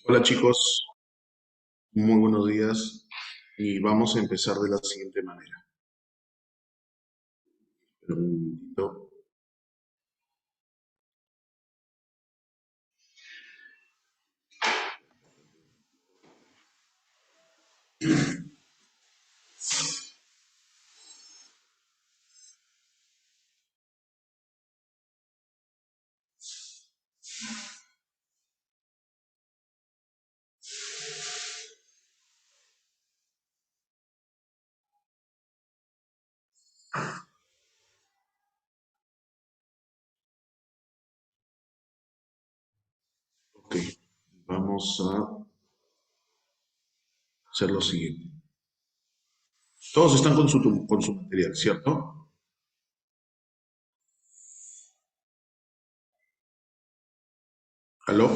Hola chicos, muy buenos días y vamos a empezar de la siguiente manera. Espera un momentito. Ok, vamos a hacer lo siguiente. Todos están con su material, ¿cierto? ¿Aló?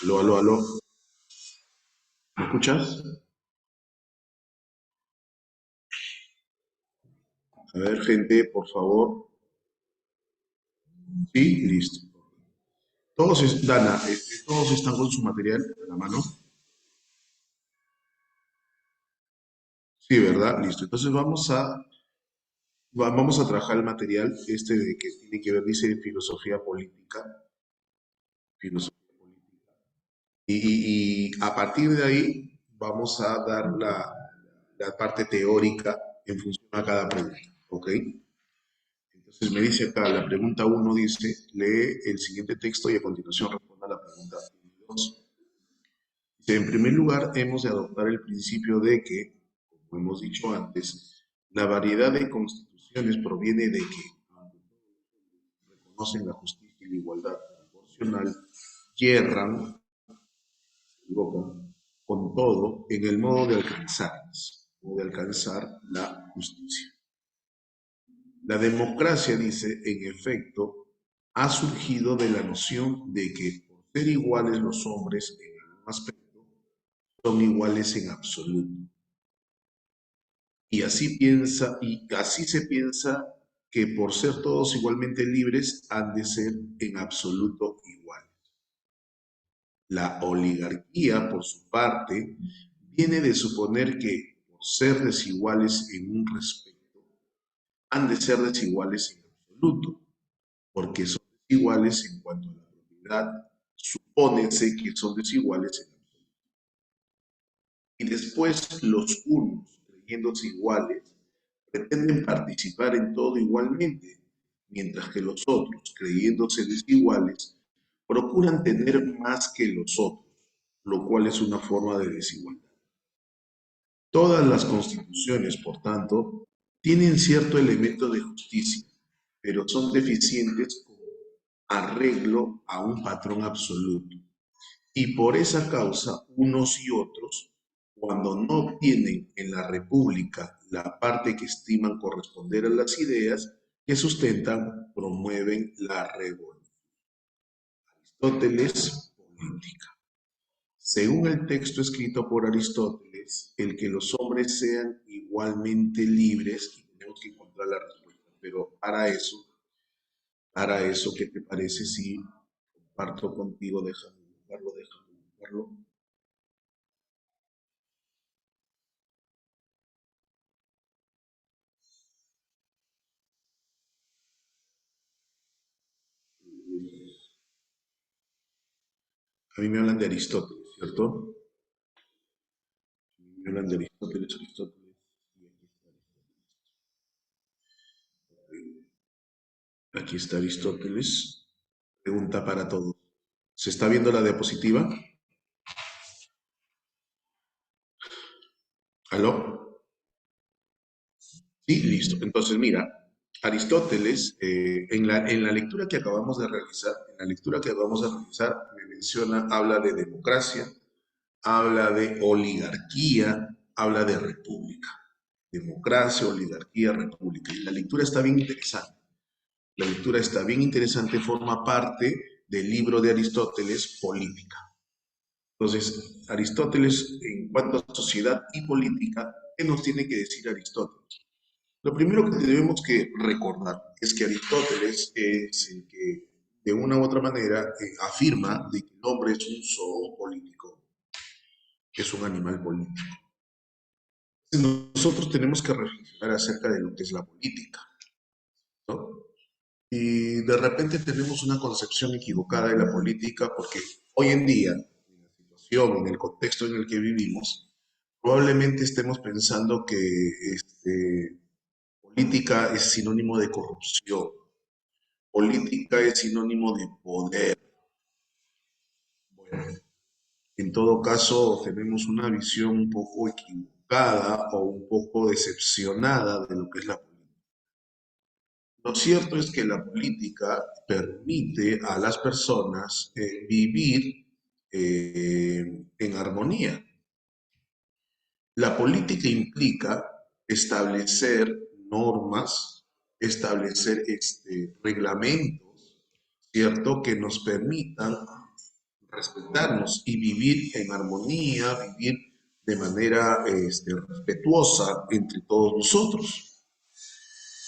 ¿Aló, aló, aló? ¿Me escuchas? A ver, gente, por favor. Sí, listo. Dana, todos están con su material en la mano. Sí, ¿verdad? Listo. Entonces vamos a trabajar el material este de que tiene que ver, dice filosofía política. Filosofía política. Y a partir de ahí vamos a dar la parte teórica en función a cada pregunta, ¿ok? Entonces me dice acá, la pregunta uno dice, lee el siguiente texto y a continuación responda a la pregunta 2. Dice, en primer lugar, hemos de adoptar el principio de que, como hemos dicho antes, la variedad de constituciones proviene de que, aunque reconocen la justicia y la igualdad proporcional, yerran con todo en el modo de alcanzar la justicia. La democracia, dice, en efecto, ha surgido de la noción de que por ser iguales los hombres en algún aspecto, son iguales en absoluto. Y así se piensa que por ser todos igualmente libres, han de ser en absoluto iguales. La oligarquía, por su parte, viene de suponer que, por ser desiguales en un respecto, han de ser desiguales en absoluto, porque son desiguales en cuanto a la propiedad, supónense que son desiguales en absoluto. Y después los unos, creyéndose iguales, pretenden participar en todo igualmente, mientras que los otros, creyéndose desiguales, procuran tener más que los otros, lo cual es una forma de desigualdad. Todas las constituciones, por tanto, tienen cierto elemento de justicia, pero son deficientes como arreglo a un patrón absoluto. Y por esa causa, unos y otros, cuando no obtienen en la República la parte que estiman corresponder a las ideas que sustentan, promueven la revolución. Aristóteles, política. Según el texto escrito por Aristóteles, el que los hombres sean igualmente libres, y tenemos que encontrar la respuesta, pero para eso, ¿qué te parece si comparto contigo? Déjame buscarlo. A mí me hablan de Aristóteles, ¿cierto? Me hablan de Aristóteles, y aquí está Aristóteles. Pregunta para todos. ¿Se está viendo la diapositiva? ¿Aló? Sí, listo. Entonces, mira, Aristóteles, en la lectura que acabamos de realizar, me menciona, habla de democracia, habla de oligarquía, habla de república. Democracia, oligarquía, república. Y la lectura está bien interesante. La lectura está bien interesante, forma parte del libro de Aristóteles, Política. Entonces, Aristóteles, en cuanto a sociedad y política, ¿qué nos tiene que decir Aristóteles? Lo primero que debemos que recordar es que Aristóteles es el que de una u otra manera afirma de que el hombre es un zoón político, que es un animal político. Nosotros tenemos que reflexionar acerca de lo que es la política, ¿no? Y de repente tenemos una concepción equivocada de la política porque hoy en día, en la situación, en el contexto en el que vivimos, probablemente estemos pensando que política es sinónimo de corrupción, política es sinónimo de poder. Bueno, en todo caso, tenemos una visión un poco equivocada o un poco decepcionada de lo que es la política. Lo cierto es que la política permite a las personas vivir en armonía. La política implica establecer normas, establecer reglamentos, ¿cierto?, que nos permitan respetarnos y vivir en armonía, vivir de manera respetuosa entre todos nosotros.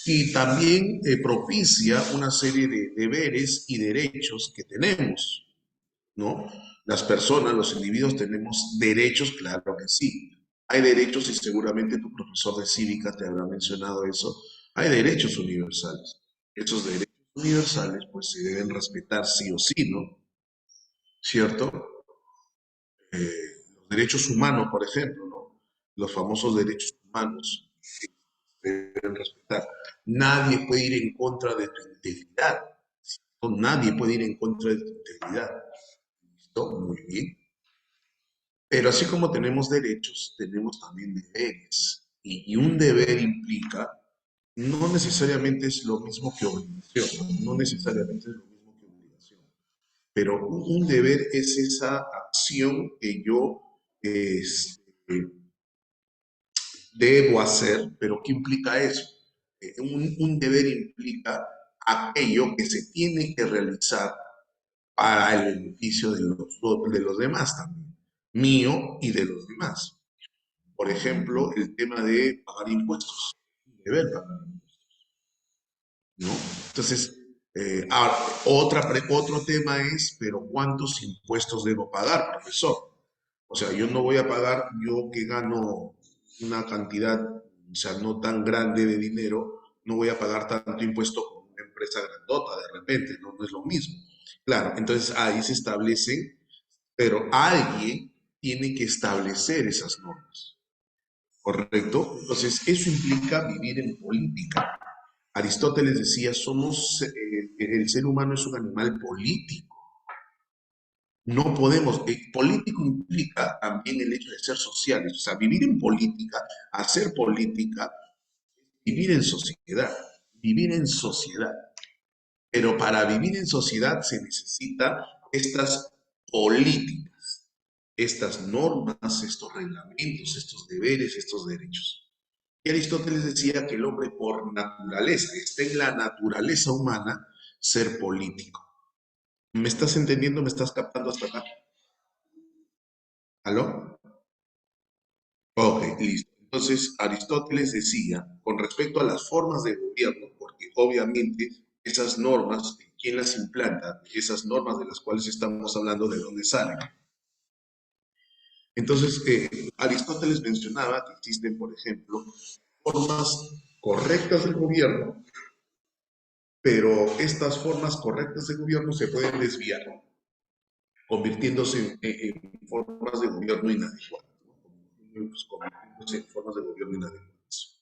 Y también propicia una serie de deberes y derechos que tenemos, ¿no? Las personas, los individuos tenemos derechos, claro que sí. Hay derechos y seguramente tu profesor de cívica te habrá mencionado eso. Hay derechos universales. Esos derechos universales pues se deben respetar sí o sí, ¿no? ¿Cierto? Los derechos humanos, por ejemplo, ¿no? Los famosos derechos humanos se deben respetar. Nadie puede ir en contra de tu integridad. ¿Cierto? Nadie puede ir en contra de tu integridad. ¿Listo? Muy bien. Pero así como tenemos derechos, tenemos también deberes. Y un deber implica, no necesariamente es lo mismo que obligación, no necesariamente es lo mismo que obligación, pero un deber es esa acción que yo debo hacer, pero ¿qué implica eso? Un deber implica aquello que se tiene que realizar para el beneficio de los demás también, mío y de los demás. Por ejemplo, el tema de pagar impuestos, deber pagar impuestos, ¿no? Entonces, ahora, otro tema es, pero ¿cuántos impuestos debo pagar, profesor? O sea, yo no voy a pagar, yo que gano una cantidad, o sea, no tan grande de dinero, no voy a pagar tanto impuesto como una empresa grandota de repente, no, no es lo mismo. Claro, entonces ahí se establece, pero alguien tiene que establecer esas normas. ¿Correcto? Entonces, eso implica vivir en política. Aristóteles decía, el ser humano es un animal político. No podemos, político implica también el hecho de ser sociales, o sea, vivir en política, hacer política, vivir en sociedad. Pero para vivir en sociedad se necesita estas políticas, estas normas, estos reglamentos, estos deberes, estos derechos. Y Aristóteles decía que el hombre por naturaleza, está en la naturaleza humana ser político. ¿Me estás entendiendo? ¿Me estás captando hasta acá? ¿Aló? Ok, listo. Entonces, Aristóteles decía, con respecto a las formas de gobierno, porque obviamente esas normas, ¿quién las implanta? Esas normas de las cuales estamos hablando, ¿de dónde salen? Entonces, Aristóteles mencionaba que existen, por ejemplo, formas correctas del gobierno, pero estas formas correctas de gobierno se pueden desviar, convirtiéndose en formas de gobierno inadecuadas, ¿no? Pues, convirtiéndose en formas de gobierno inadecuadas.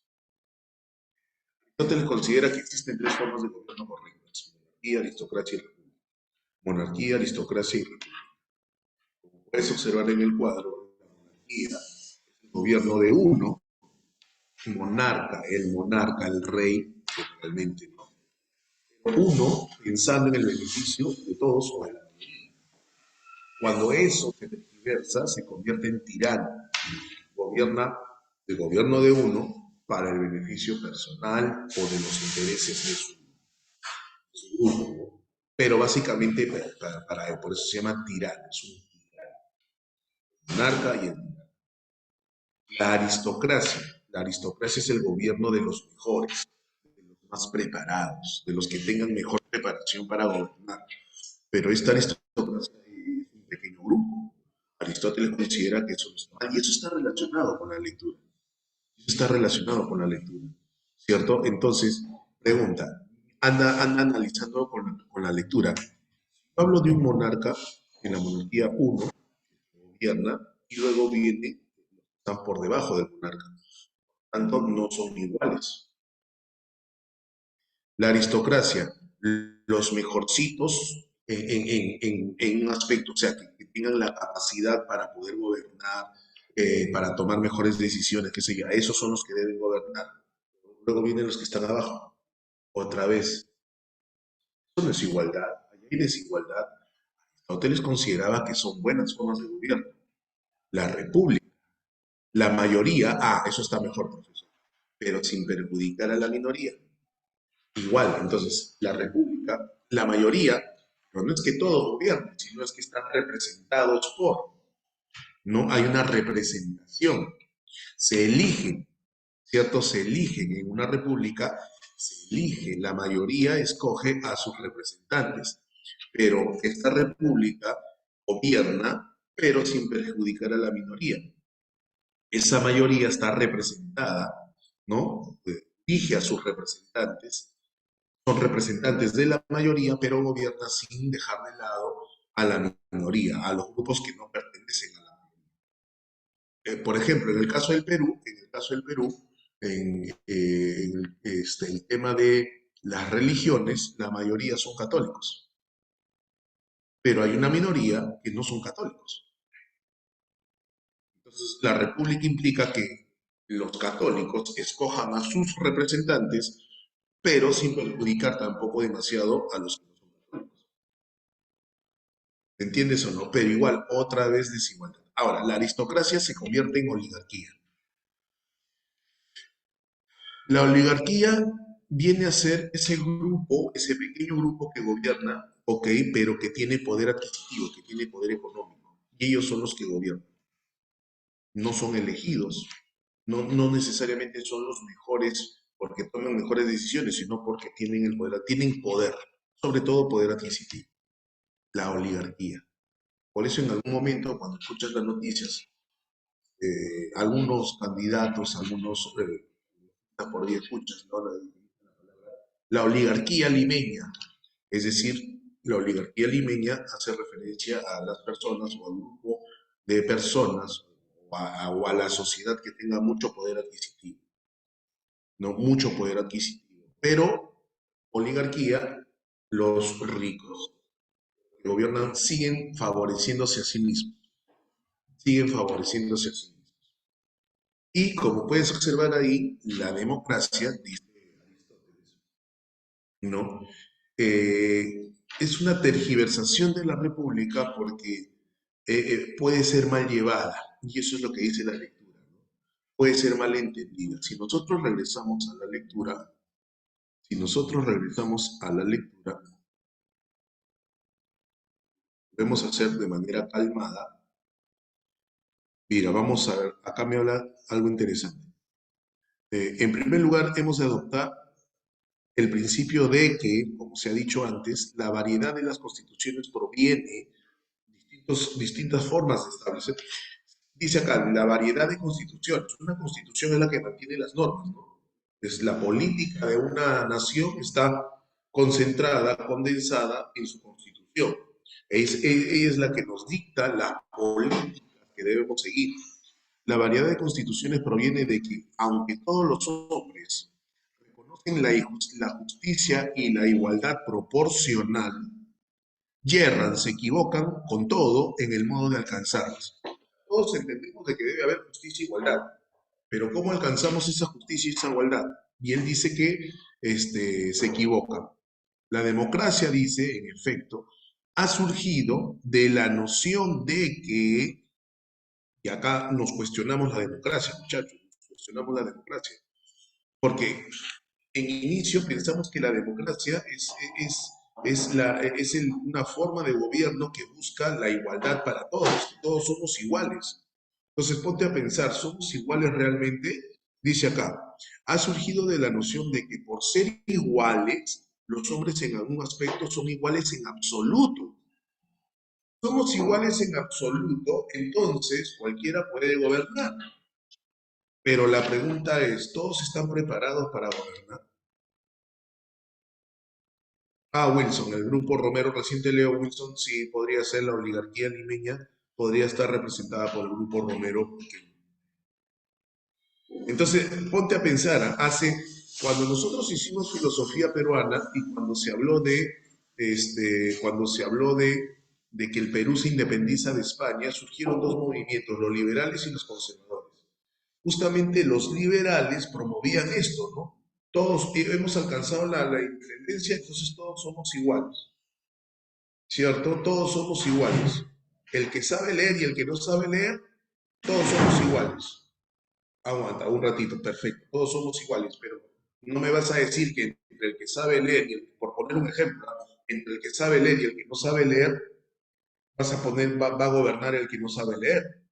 Aristóteles considera que existen tres formas de gobierno correctas: monarquía, aristocracia y república. Monarquía, aristocracia y república. Como puedes observar en el cuadro, la monarquía es el gobierno de uno, monarca, el rey, generalmente, ¿no? Uno pensando en el beneficio de todos o de la mayoría. Cuando eso se tergiversa, se convierte en tirano. Gobierna el gobierno de uno para el beneficio personal o de los intereses de su grupo. Pero básicamente, por eso se llama tirano, es un monarca y el tirano. La aristocracia es el gobierno de los mejores, de los más preparados, de los que tengan mejor preparación para gobernar. pero esta aristocracia es un pequeño grupo. Aristóteles considera que eso no está mal y eso está relacionado con la lectura. Eso está relacionado con la lectura, ¿cierto? Entonces, pregunta, anda analizando con la lectura. Hablo de un monarca, en la monarquía uno gobierna y luego viene, están por debajo del monarca. Por tanto, no son iguales. La aristocracia, los mejorcitos en un aspecto, o sea, que tengan la capacidad para poder gobernar, para tomar mejores decisiones, qué sé yo, esos son los que deben gobernar. Luego vienen los que están abajo. Otra vez, eso no es igualdad, hay desigualdad. Aristóteles consideraba que son buenas formas de gobierno. La república, la mayoría, eso está mejor, profesor, pero sin perjudicar a la minoría. Igual, entonces, la república, la mayoría, pero no es que todos gobiernen, sino es que están representados por, no hay una representación, se eligen, ¿cierto? Se eligen en una república, se elige, la mayoría escoge a sus representantes, pero esta república gobierna, pero sin perjudicar a la minoría. Esa mayoría está representada, ¿no? Elige a sus representantes, son representantes de la mayoría, pero gobierna sin dejar de lado a la minoría, a los grupos que no pertenecen a la mayoría. Por ejemplo, en el caso del Perú, el tema de las religiones, la mayoría son católicos, pero hay una minoría que no son católicos. Entonces, la república implica que los católicos escojan a sus representantes, pero sin perjudicar tampoco demasiado a los que no son católicos. ¿Entiendes o no? Pero igual, otra vez desigualdad. Ahora, la aristocracia se convierte en oligarquía. La oligarquía viene a ser ese grupo, ese pequeño grupo que gobierna, ok, pero que tiene poder adquisitivo, que tiene poder económico. Y ellos son los que gobiernan. No son elegidos. No necesariamente son los mejores porque toman mejores decisiones, sino porque tienen poder, sobre todo poder adquisitivo. La oligarquía. Por eso en algún momento, cuando escuchas las noticias, algunos candidatos, por ahí escuchas, ¿no? La oligarquía limeña, es decir, la oligarquía limeña hace referencia a las personas o al grupo de personas o a la sociedad que tenga mucho poder adquisitivo, ¿no? Mucho poder adquisitivo. Pero oligarquía, los ricos que gobiernan siguen favoreciéndose a sí mismos, siguen favoreciéndose a sí mismos. Y como puedes observar ahí, la democracia, dice Aristóteles, ¿no? Es una tergiversación de la república porque puede ser mal llevada, y eso es lo que dice la lectura, ¿no? Puede ser mal entendida. Si nosotros regresamos a la lectura, si nosotros regresamos a la lectura, debemos hacer de manera calmada. Mira, vamos a ver, acá me habla algo interesante. En primer lugar, hemos de adoptar el principio de que, como se ha dicho antes, la variedad de las constituciones proviene de distintas formas de establecer. Dice acá, la variedad de constituciones. Una constitución es la que mantiene las normas, ¿no? Es la política de una nación está concentrada, condensada en su constitución. Ella es la que nos dicta la política que debemos seguir. La variedad de constituciones proviene de que, aunque todos los hombres reconocen la justicia y la igualdad proporcional, yerran, se equivocan con todo en el modo de alcanzarlas. Todos entendemos de que debe haber justicia e igualdad, pero ¿cómo alcanzamos esa justicia y esa igualdad? Y él dice que se equivocan. La democracia, dice, en efecto, ha surgido de la noción de que, y acá nos cuestionamos la democracia, muchachos, nos cuestionamos la democracia, porque en inicio pensamos que la democracia es una forma de gobierno que busca la igualdad para todos, que todos somos iguales. Entonces ponte a pensar, ¿somos iguales realmente? Dice acá, ha surgido de la noción de que por ser iguales, los hombres en algún aspecto son iguales en absoluto. somos iguales en absoluto, entonces cualquiera puede gobernar. Pero la pregunta es, ¿todos están preparados para gobernar? Wilson, el grupo Romero, reciente Leo Wilson, sí podría ser la oligarquía limeña, podría estar representada por el grupo Romero. Entonces, ponte a pensar, cuando nosotros hicimos filosofía peruana y cuando se habló de que el Perú se independiza de España, surgieron dos movimientos, los liberales y los conservadores. Justamente los liberales promovían esto, ¿no? Todos hemos alcanzado la independencia, entonces todos somos iguales, ¿cierto? Todos somos iguales. El que sabe leer y el que no sabe leer, todos somos iguales. Aguanta, un ratito, perfecto. Todos somos iguales, pero no me vas a decir que entre el que sabe leer y por poner un ejemplo, entre el que sabe leer y el que no sabe leer, va a gobernar el que no sabe leer.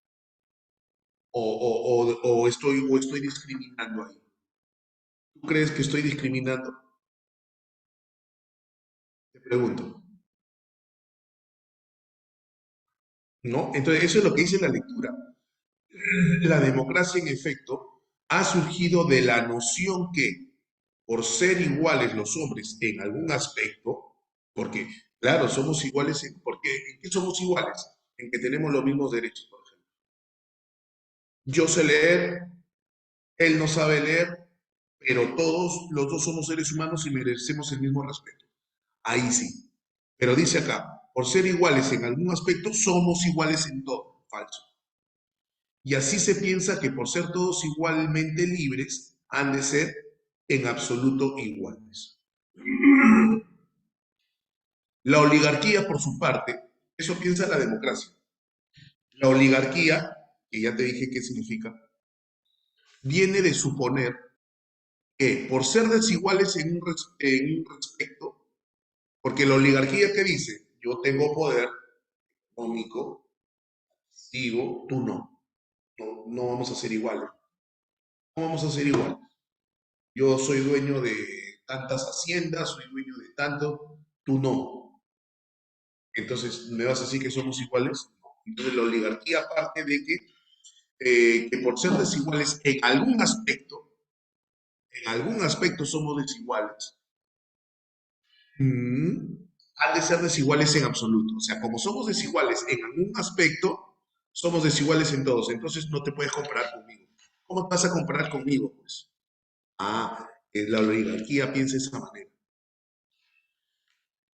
O estoy discriminando ahí. ¿Tú crees que estoy discriminando? Te pregunto. ¿No? Entonces, eso es lo que dice la lectura. La democracia, en efecto, ha surgido de la noción que, por ser iguales los hombres en algún aspecto, porque, claro, somos iguales, ¿en qué somos iguales? En que tenemos los mismos derechos, por ejemplo. Yo sé leer, él no sabe leer, pero todos los dos somos seres humanos y merecemos el mismo respeto. Ahí sí. Pero dice acá, por ser iguales en algún aspecto, somos iguales en todo. Falso. Y así se piensa que por ser todos igualmente libres, han de ser en absoluto iguales. La oligarquía, por su parte, eso piensa la democracia. La oligarquía, que ya te dije qué significa, viene de suponer que por ser desiguales en un respecto, porque la oligarquía que dice, yo tengo poder económico, digo, tú no, no vamos a ser iguales, no vamos a ser iguales. Yo soy dueño de tantas haciendas, soy dueño de tanto, tú no. Entonces, ¿me vas a decir que somos iguales? No. Entonces, la oligarquía parte de que por ser desiguales en algún aspecto somos desiguales, mm, han de ser desiguales en absoluto. O sea, como somos desiguales en algún aspecto, somos desiguales en todos. Entonces, no te puedes comparar conmigo. ¿Cómo te vas a comparar conmigo, pues? La oligarquía piensa de esa manera.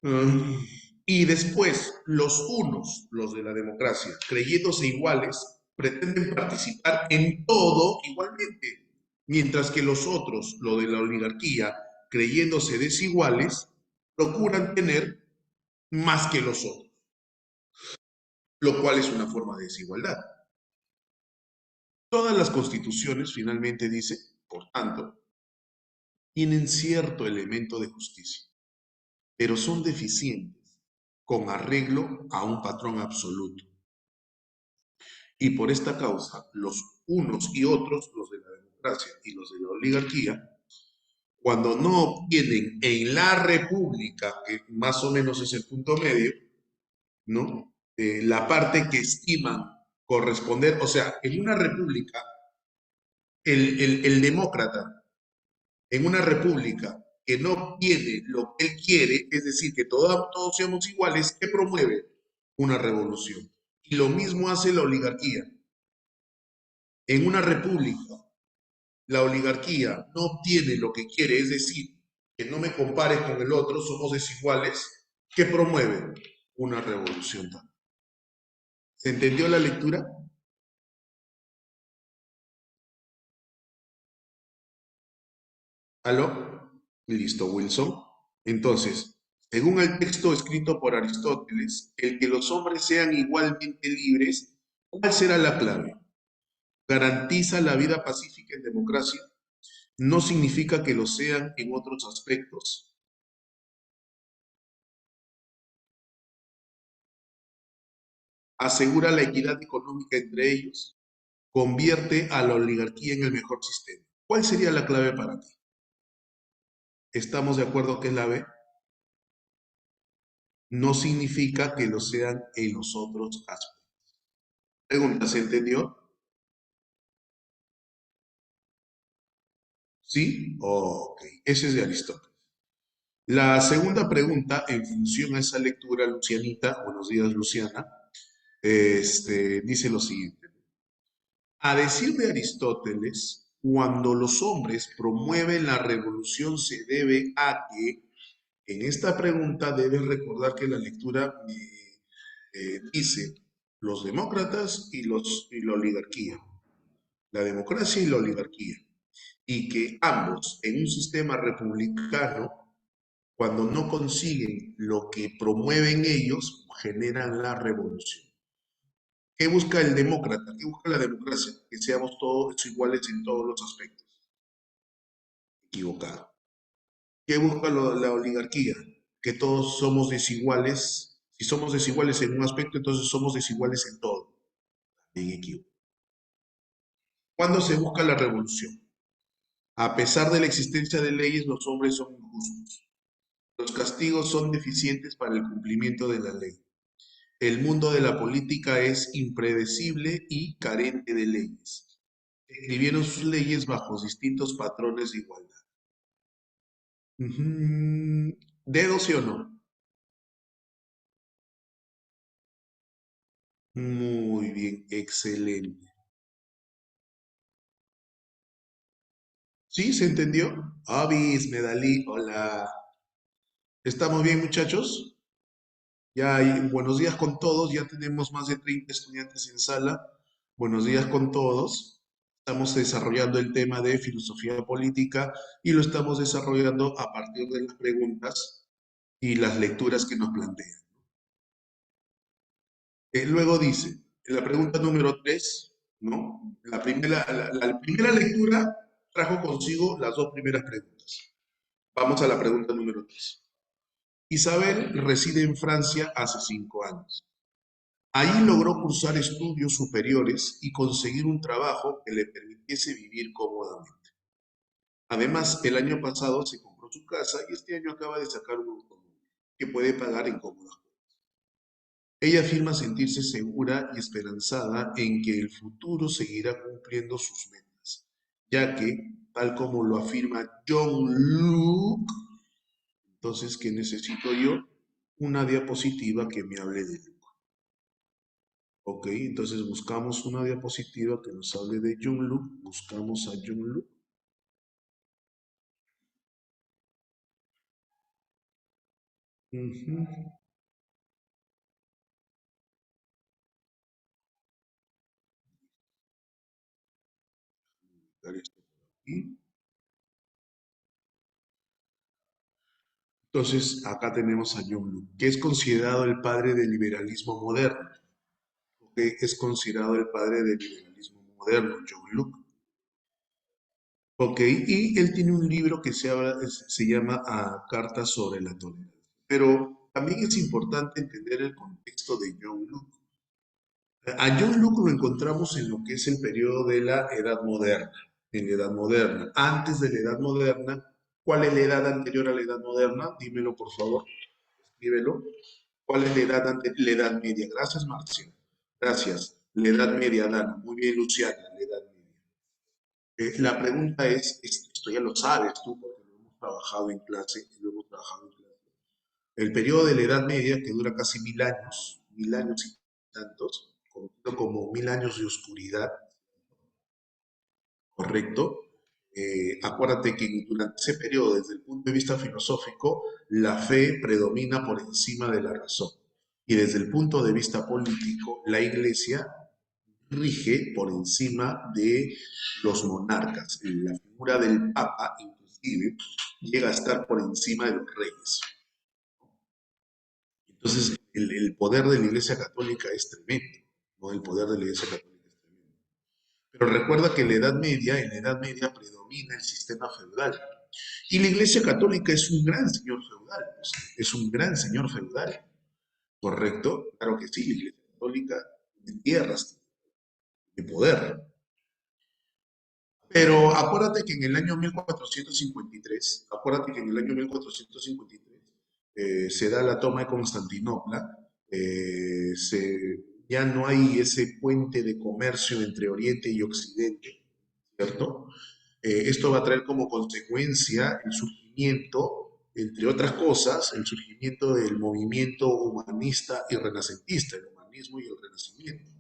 Mm. Y después, los unos, los de la democracia, creyéndose iguales, pretenden participar en todo igualmente, mientras que los otros, lo de la oligarquía, creyéndose desiguales, procuran tener más que los otros, lo cual es una forma de desigualdad. Todas las constituciones, finalmente dice, por tanto, tienen cierto elemento de justicia, pero son deficientes con arreglo a un patrón absoluto. Y por esta causa, los unos y otros, los de la democracia y los de la oligarquía, cuando no obtienen en la república, que más o menos es el punto medio, ¿no? La parte que estiman corresponder, o sea, en una república, el demócrata, en una república que no obtiene lo que él quiere, es decir, que todos seamos iguales, ¿qué promueve? Una revolución. Y lo mismo hace la oligarquía. En una república la oligarquía no obtiene lo que quiere, es decir, que no me compares con el otro, somos desiguales, ¿qué promueve? Una revolución también. ¿Se entendió la lectura? ¿Aló? Listo, Wilson. Entonces, según el texto escrito por Aristóteles, el que los hombres sean igualmente libres, ¿cuál será la clave? ¿Garantiza la vida pacífica en democracia? ¿No significa que lo sean en otros aspectos? ¿Asegura la equidad económica entre ellos? ¿Convierte a la oligarquía en el mejor sistema? ¿Cuál sería la clave para ti? ¿Estamos de acuerdo que es la B? no significa que lo sean en los otros aspectos. Pregunta, ¿se entendió? ¿Sí? Ok, ese es de Aristóteles. La segunda pregunta, en función a esa lectura, Lucianita, buenos días, Luciana, dice lo siguiente. A decir de Aristóteles, cuando los hombres promueven la revolución se debe a que, en esta pregunta debes recordar que la lectura dice los demócratas y la oligarquía, la democracia y la oligarquía, y que ambos en un sistema republicano, cuando no consiguen lo que promueven ellos, generan la revolución. ¿Qué busca el demócrata? ¿Qué busca la democracia? Que seamos todos iguales en todos los aspectos. Equivocado. ¿Qué busca la oligarquía? Que todos somos desiguales. Si somos desiguales en un aspecto, entonces somos desiguales en todo. Bien equivocado. ¿Cuándo se busca la revolución? A pesar de la existencia de leyes, los hombres son injustos. Los castigos son deficientes para el cumplimiento de la ley. El mundo de la política es impredecible y carente de leyes. Escribieron sus leyes bajo distintos patrones de igualdad. Ujú. ¿Dedo sí o no? Muy bien, excelente. ¿Sí? ¿Se entendió? Avis, Medalí, hola. ¿Estamos bien, muchachos? Ya hay, buenos días con todos, ya tenemos más de 30 estudiantes en sala. Buenos días con todos. Estamos desarrollando el tema de filosofía política y lo estamos desarrollando a partir de las preguntas y las lecturas que nos plantean. Luego dice, en la pregunta número 3, ¿no? La primera lectura trajo consigo las dos primeras preguntas. Vamos a la pregunta número 3. Isabel reside en Francia hace 5 años. Allí logró cursar estudios superiores y conseguir un trabajo que le permitiese vivir cómodamente. Además, el año pasado se compró su casa y este año acaba de sacar un automóvil que puede pagar en cómodas cuotas. Ella afirma sentirse segura y esperanzada en que el futuro seguirá cumpliendo sus metas, ya que, tal como lo afirma John Luke, entonces, ¿qué necesito yo? Una diapositiva que me hable de Luke. Ok, entonces buscamos una diapositiva que nos hable de John Luke. Buscamos a John Luke. Ujú. Dar esto por aquí. Entonces, acá tenemos a John Luke, que es considerado el padre del liberalismo moderno. Que es considerado el padre del liberalismo moderno, John Luke. Ok, y él tiene un libro que se llama Cartas sobre la tolerancia. Pero también es importante entender el contexto de John Luke. A John Luke lo encontramos en lo que es el periodo de la Edad Moderna. En la Edad Moderna. Antes de la Edad Moderna, ¿cuál es la edad anterior a la Edad Moderna? Dímelo, por favor. Escríbelo. ¿Cuál es la edad anterior? La Edad Media. Gracias, Marcia. Gracias. La Edad Media, Dana. Muy bien, Luciana. La Edad Media. La pregunta es, esto ya lo sabes tú, porque lo hemos trabajado en clase, lo hemos trabajado en clase. El periodo de la Edad Media, que dura casi 1000 años y tantos, conocido como 1000 años de oscuridad, ¿correcto? Acuérdate que durante ese periodo, desde el punto de vista filosófico, la fe predomina por encima de la razón. Y desde el punto de vista político, la iglesia rige por encima de los monarcas. La figura del Papa, inclusive, llega a estar por encima de los reyes. Entonces, el poder de la Iglesia Católica es tremendo, ¿no? El poder de la Iglesia Católica es tremendo. Pero recuerda que en la Edad Media predomina el sistema feudal. Y la Iglesia Católica es un gran señor feudal, pues, es un gran señor feudal, ¿correcto? Claro que sí, la Iglesia Católica de tierras, de poder. Pero acuérdate que en el año 1453, se da la toma de Constantinopla, ya no hay ese puente de comercio entre Oriente y Occidente, ¿cierto? Esto va a traer como consecuencia el surgimiento, entre otras cosas, el surgimiento del movimiento humanista y renacentista, el humanismo y el renacimiento.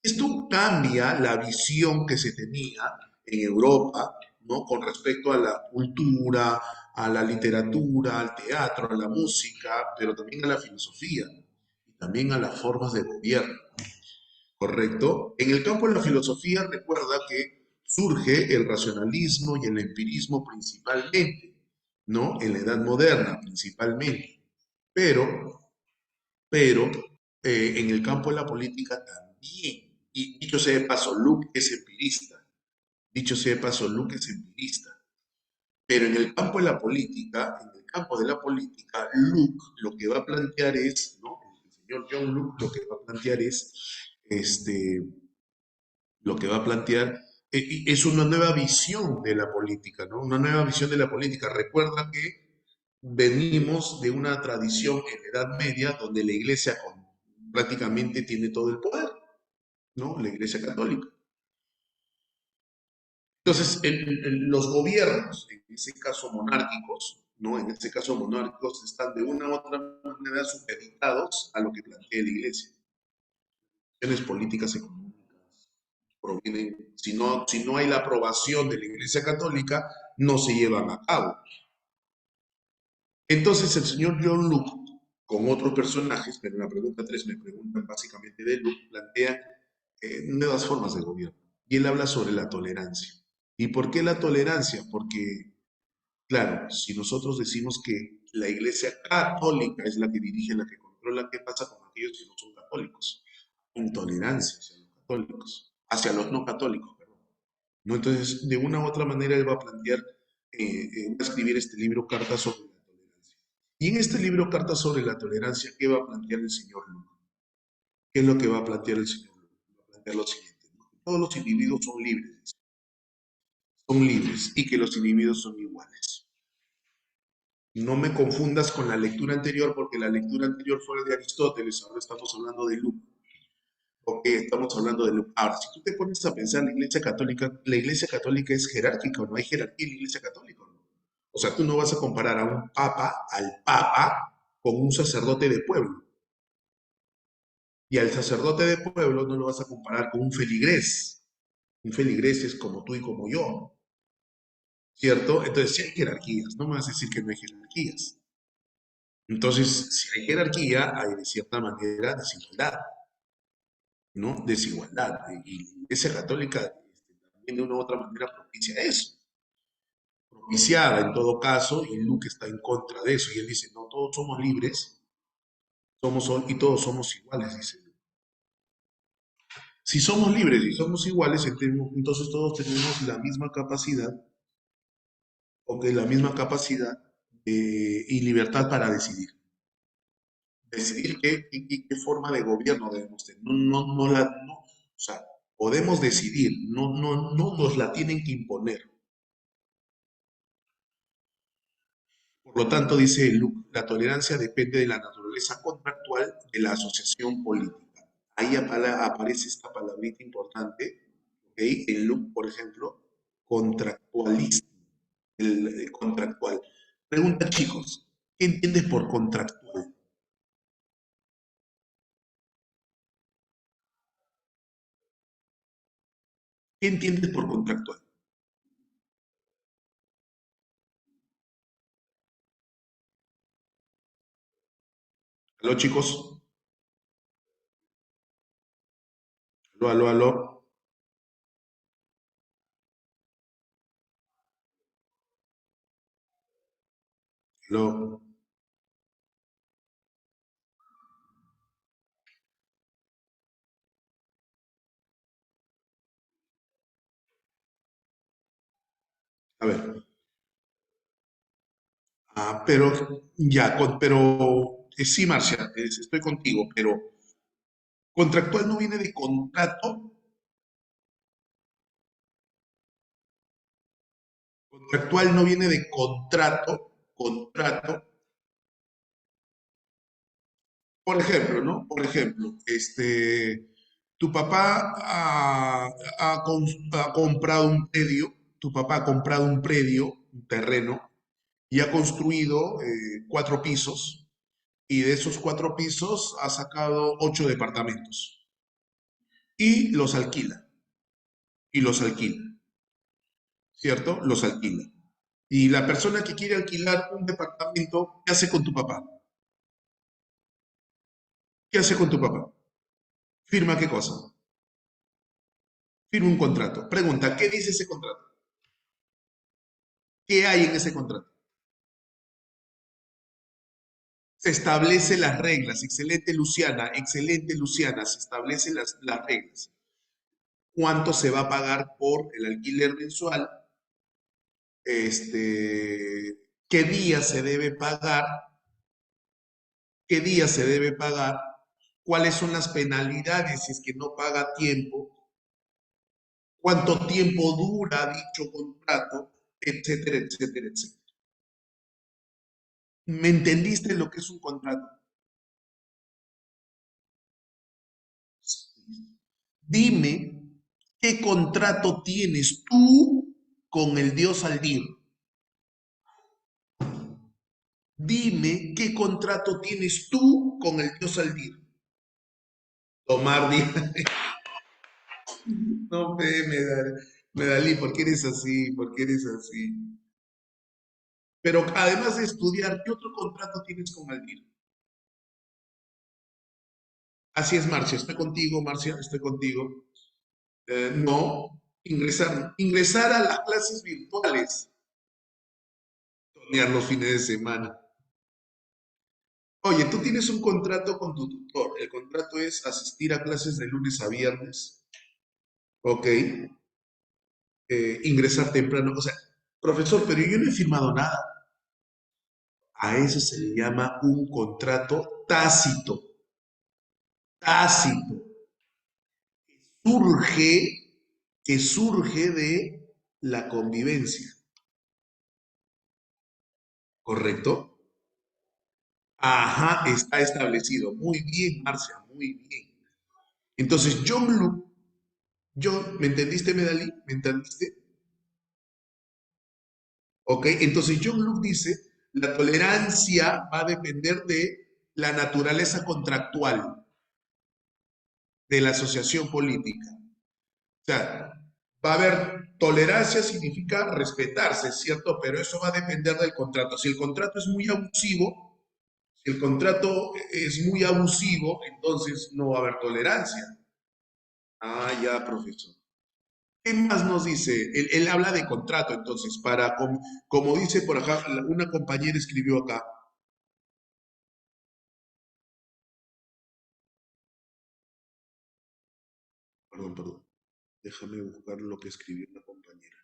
Esto cambia la visión que se tenía en Europa, ¿no? Con respecto a la cultura, a la literatura, al teatro, a la música, pero también a la filosofía y también a las formas de gobierno, ¿correcto? En el campo de la filosofía recuerda que surge el racionalismo y el empirismo principalmente, ¿no? En la Edad Moderna principalmente, pero, pero en el campo de la política también. Y dicho sea de paso, Luke es empirista. Dicho sea de paso, Luke es empirista. Pero en el campo de la política, en el campo de la política, Luke lo que va a plantear es, ¿no? El señor John Luke lo que va a plantear es, este, lo que va a plantear es una nueva visión de la política, ¿no? Una nueva visión de la política. Recuerda que venimos de una tradición en la Edad Media donde la iglesia prácticamente tiene todo el poder, ¿no? La iglesia católica. Entonces, los gobiernos, en ese caso monárquicos, ¿no? En este caso monárquicos, están de una u otra manera supeditados a lo que plantea la iglesia. Las políticas económicas provienen, si no hay la aprobación de la iglesia católica, no se llevan a cabo. Entonces, el señor John Luke, con otros personajes, pero en la pregunta 3 me preguntan básicamente de Luke, plantea nuevas formas de gobierno. Y él habla sobre la tolerancia. ¿Y por qué la tolerancia? Porque claro, si nosotros decimos que la Iglesia católica es la que dirige, la que controla, ¿qué pasa con aquellos que no son católicos? Intolerancia hacia los católicos, hacia los no católicos, perdón. ¿No? Entonces, de una u otra manera, él va a plantear, va a escribir este libro, Cartas sobre la Tolerancia. Y en este libro, Cartas sobre la Tolerancia, ¿qué va a plantear el señor Luke? ¿Qué es lo que va a plantear el señor Luke? Va a plantear lo siguiente, ¿no? Todos los individuos son libres y que los individuos son iguales. No me confundas con la lectura anterior, porque la lectura anterior fue de Aristóteles, ahora estamos hablando de Luke. Ok, estamos hablando de Luke. Ahora, si tú te pones a pensar, la iglesia católica es jerárquica, o no hay jerarquía en la iglesia católica, ¿no? O sea, tú no vas a comparar a un papa, al papa, con un sacerdote de pueblo. Y al sacerdote de pueblo no lo vas a comparar con un feligrés. Un feligrés es como tú y como yo, ¿cierto? Entonces, sí hay jerarquías, no me vas a decir que no hay jerarquías. Entonces, si hay jerarquía, hay de cierta manera desigualdad, ¿no? Desigualdad. Y la Iglesia Católica también de una u otra manera propicia eso. Propiciada en todo caso, y Luke está en contra de eso. Y él dice, no, todos somos libres, y todos somos iguales, dice Luke. Si somos libres y somos iguales, entonces todos tenemos la misma capacidad, o que la misma capacidad y libertad para decidir. Decidir qué forma de gobierno debemos tener. O sea, podemos decidir, no nos la tienen que imponer. Por lo tanto, dice Luke, la tolerancia depende de la naturaleza contractual de la asociación política. Ahí aparece esta palabrita importante, ¿ok? En Luke, por ejemplo, contractualismo, el contractual. Pregunta, chicos, ¿qué entiendes por contractual? ¿Qué entiendes por contractual? ¿Aló, chicos? ¿Aló, aló, aló? ¿Aló? A ver, pero ya, pero sí, Marcia, estoy contigo, pero contractual no viene de contrato, contractual no viene de contrato, contrato, Por ejemplo, ¿no? Por ejemplo, tu papá ha comprado un predio, tu papá ha comprado un predio, un terreno, y ha construido 4 pisos, y de esos 4 pisos ha sacado 8 departamentos, y los alquila, y los alquila, ¿cierto? Los alquila. Y la persona que quiere alquilar un departamento, ¿qué hace con tu papá? ¿Qué hace con tu papá? ¿Firma qué cosa? Firma un contrato. Pregunta, ¿qué dice ese contrato? ¿Qué hay en ese contrato? Se establece las reglas. Excelente Luciana, se establecen las reglas. ¿Cuánto se va a pagar por el alquiler mensual? ¿Qué día se debe pagar? ¿Qué día se debe pagar? ¿Cuáles son las penalidades si es que no paga a tiempo? ¿Cuánto tiempo dura dicho contrato? Etcétera, etcétera, etcétera. ¿Me entendiste lo que es un contrato? Dime, ¿qué contrato tienes tú con el dios Aldir? Dime, ¿qué contrato tienes tú con el dios Aldir? Tomar días. No, Medalí, ¿por qué eres así? ¿Por qué eres así? Pero además de estudiar, ¿qué otro contrato tienes con Aldir? Así es, Marcia, estoy contigo, Marcia, estoy contigo. No, ingresar a las clases virtuales, tornear los fines de semana. Oye, tú tienes un contrato con tu tutor. El contrato es asistir a clases de lunes a viernes, ¿ok? Ingresar temprano. O sea, profesor, pero yo no he firmado nada. A eso se le llama un contrato tácito. Tácito. Surge, que surge de la convivencia, ¿correcto? Ajá, está establecido. Muy bien, Marcia, muy bien. Entonces, John Luke, ¿me entendiste, Medalí? ¿Me entendiste? ¿Ok? Entonces John Luke dice, la tolerancia va a depender de la naturaleza contractual de la asociación política. O sea, va a haber tolerancia, significa respetarse, ¿cierto? Pero eso va a depender del contrato. Si el contrato es muy abusivo, si el contrato es muy abusivo, entonces no va a haber tolerancia. Ah, ya, profesor. ¿Qué más nos dice? Él habla de contrato, entonces, como dice por acá, una compañera escribió acá, perdón, déjame buscar lo que escribió una compañera.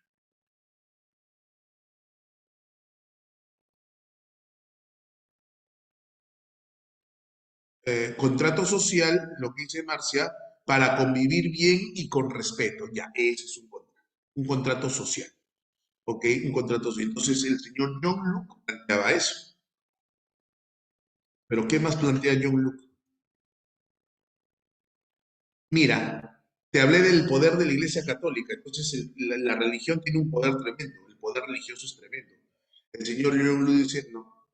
Contrato social, lo que dice Marcia, para convivir bien y con respeto. Ya, ese es un contrato social. ¿Ok? Un contrato social. Entonces el señor John Luke planteaba eso. Pero ¿qué más plantea John Luke? Mira, te hablé del poder de la Iglesia Católica. Entonces la religión tiene un poder tremendo. El poder religioso es tremendo. El señor John Luke dice, no,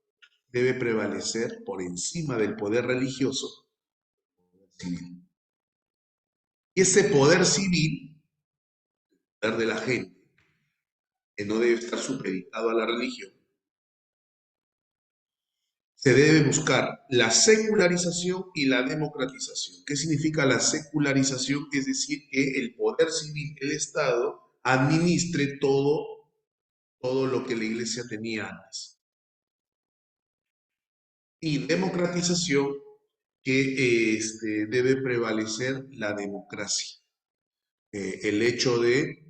debe prevalecer por encima del poder religioso civil. Y ese poder civil, el poder de la gente, que no debe estar supeditado a la religión, se debe buscar la secularización y la democratización. ¿Qué significa la secularización? Es decir, que el poder civil, el Estado, administre todo lo que la iglesia tenía antes. Y democratización, que debe prevalecer la democracia. El hecho de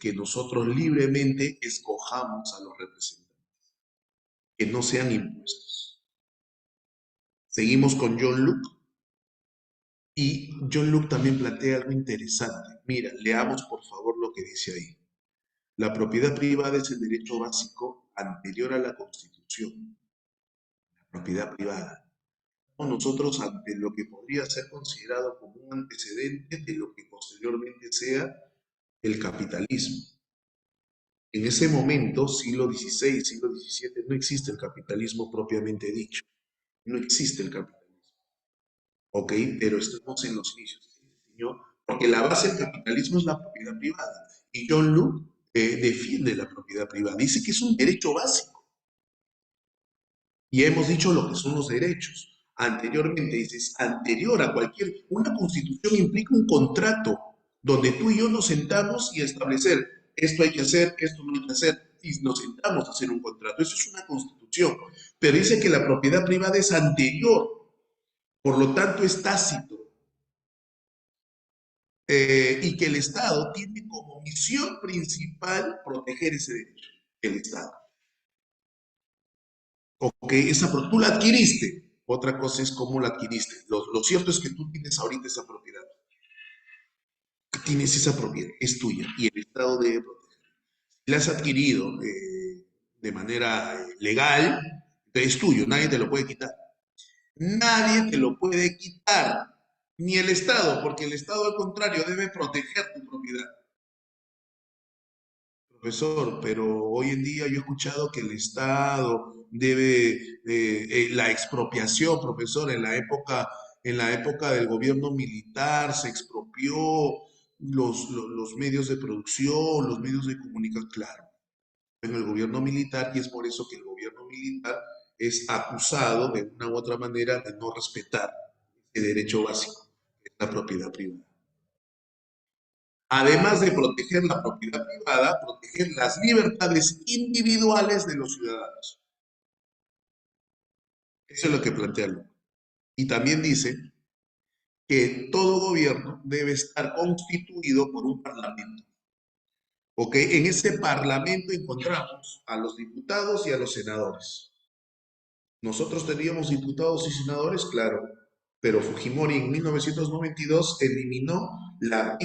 que nosotros libremente escojamos a los representantes, que no sean impuestos. Seguimos con John Luke y John Luke también plantea algo interesante. Mira, leamos por favor lo que dice ahí. La propiedad privada es el derecho básico anterior a la Constitución. La propiedad privada. nosotros ante lo que podría ser considerado como un antecedente de lo que posteriormente sea el capitalismo. En ese momento, siglo XVI, siglo XVII, no existe el capitalismo propiamente dicho. No existe el capitalismo. ¿Ok? Pero estamos en los inicios. Porque la base del capitalismo es la propiedad privada. Y John Locke defiende la propiedad privada. Dice que es un derecho básico. Y hemos dicho lo que son los derechos. Anteriormente, dices, anterior a una constitución implica un contrato donde tú y yo nos sentamos y establecer esto hay que hacer, esto no hay que hacer, y nos sentamos a hacer un contrato. Eso es una constitución. Pero dice que la propiedad privada es anterior, por lo tanto es tácito, y que el Estado tiene como misión principal proteger ese derecho, el Estado. Ok, tú la adquiriste. Otra cosa es cómo la adquiriste. Lo cierto es que tú tienes ahorita esa propiedad. Tienes esa propiedad, es tuya y el Estado debe protegerla. Si la has adquirido de manera legal, es tuyo, nadie te lo puede quitar. Nadie te lo puede quitar, ni el Estado, porque el Estado al contrario debe proteger tu propiedad. Profesor, pero hoy en día yo he escuchado que el Estado debe, la expropiación, profesor, en la época del gobierno militar se expropió los medios de producción, los medios de comunicación, claro, en el gobierno militar, y es por eso que el gobierno militar es acusado de una u otra manera de no respetar el derecho básico, que es la propiedad privada. Además de proteger la propiedad privada, proteger las libertades individuales de los ciudadanos. Eso es lo que plantea Locke. Y también dice que todo gobierno debe estar constituido por un parlamento. ¿Ok? En ese parlamento encontramos a los diputados y a los senadores. Nosotros teníamos diputados y senadores, claro, pero Fujimori en 1992 eliminó la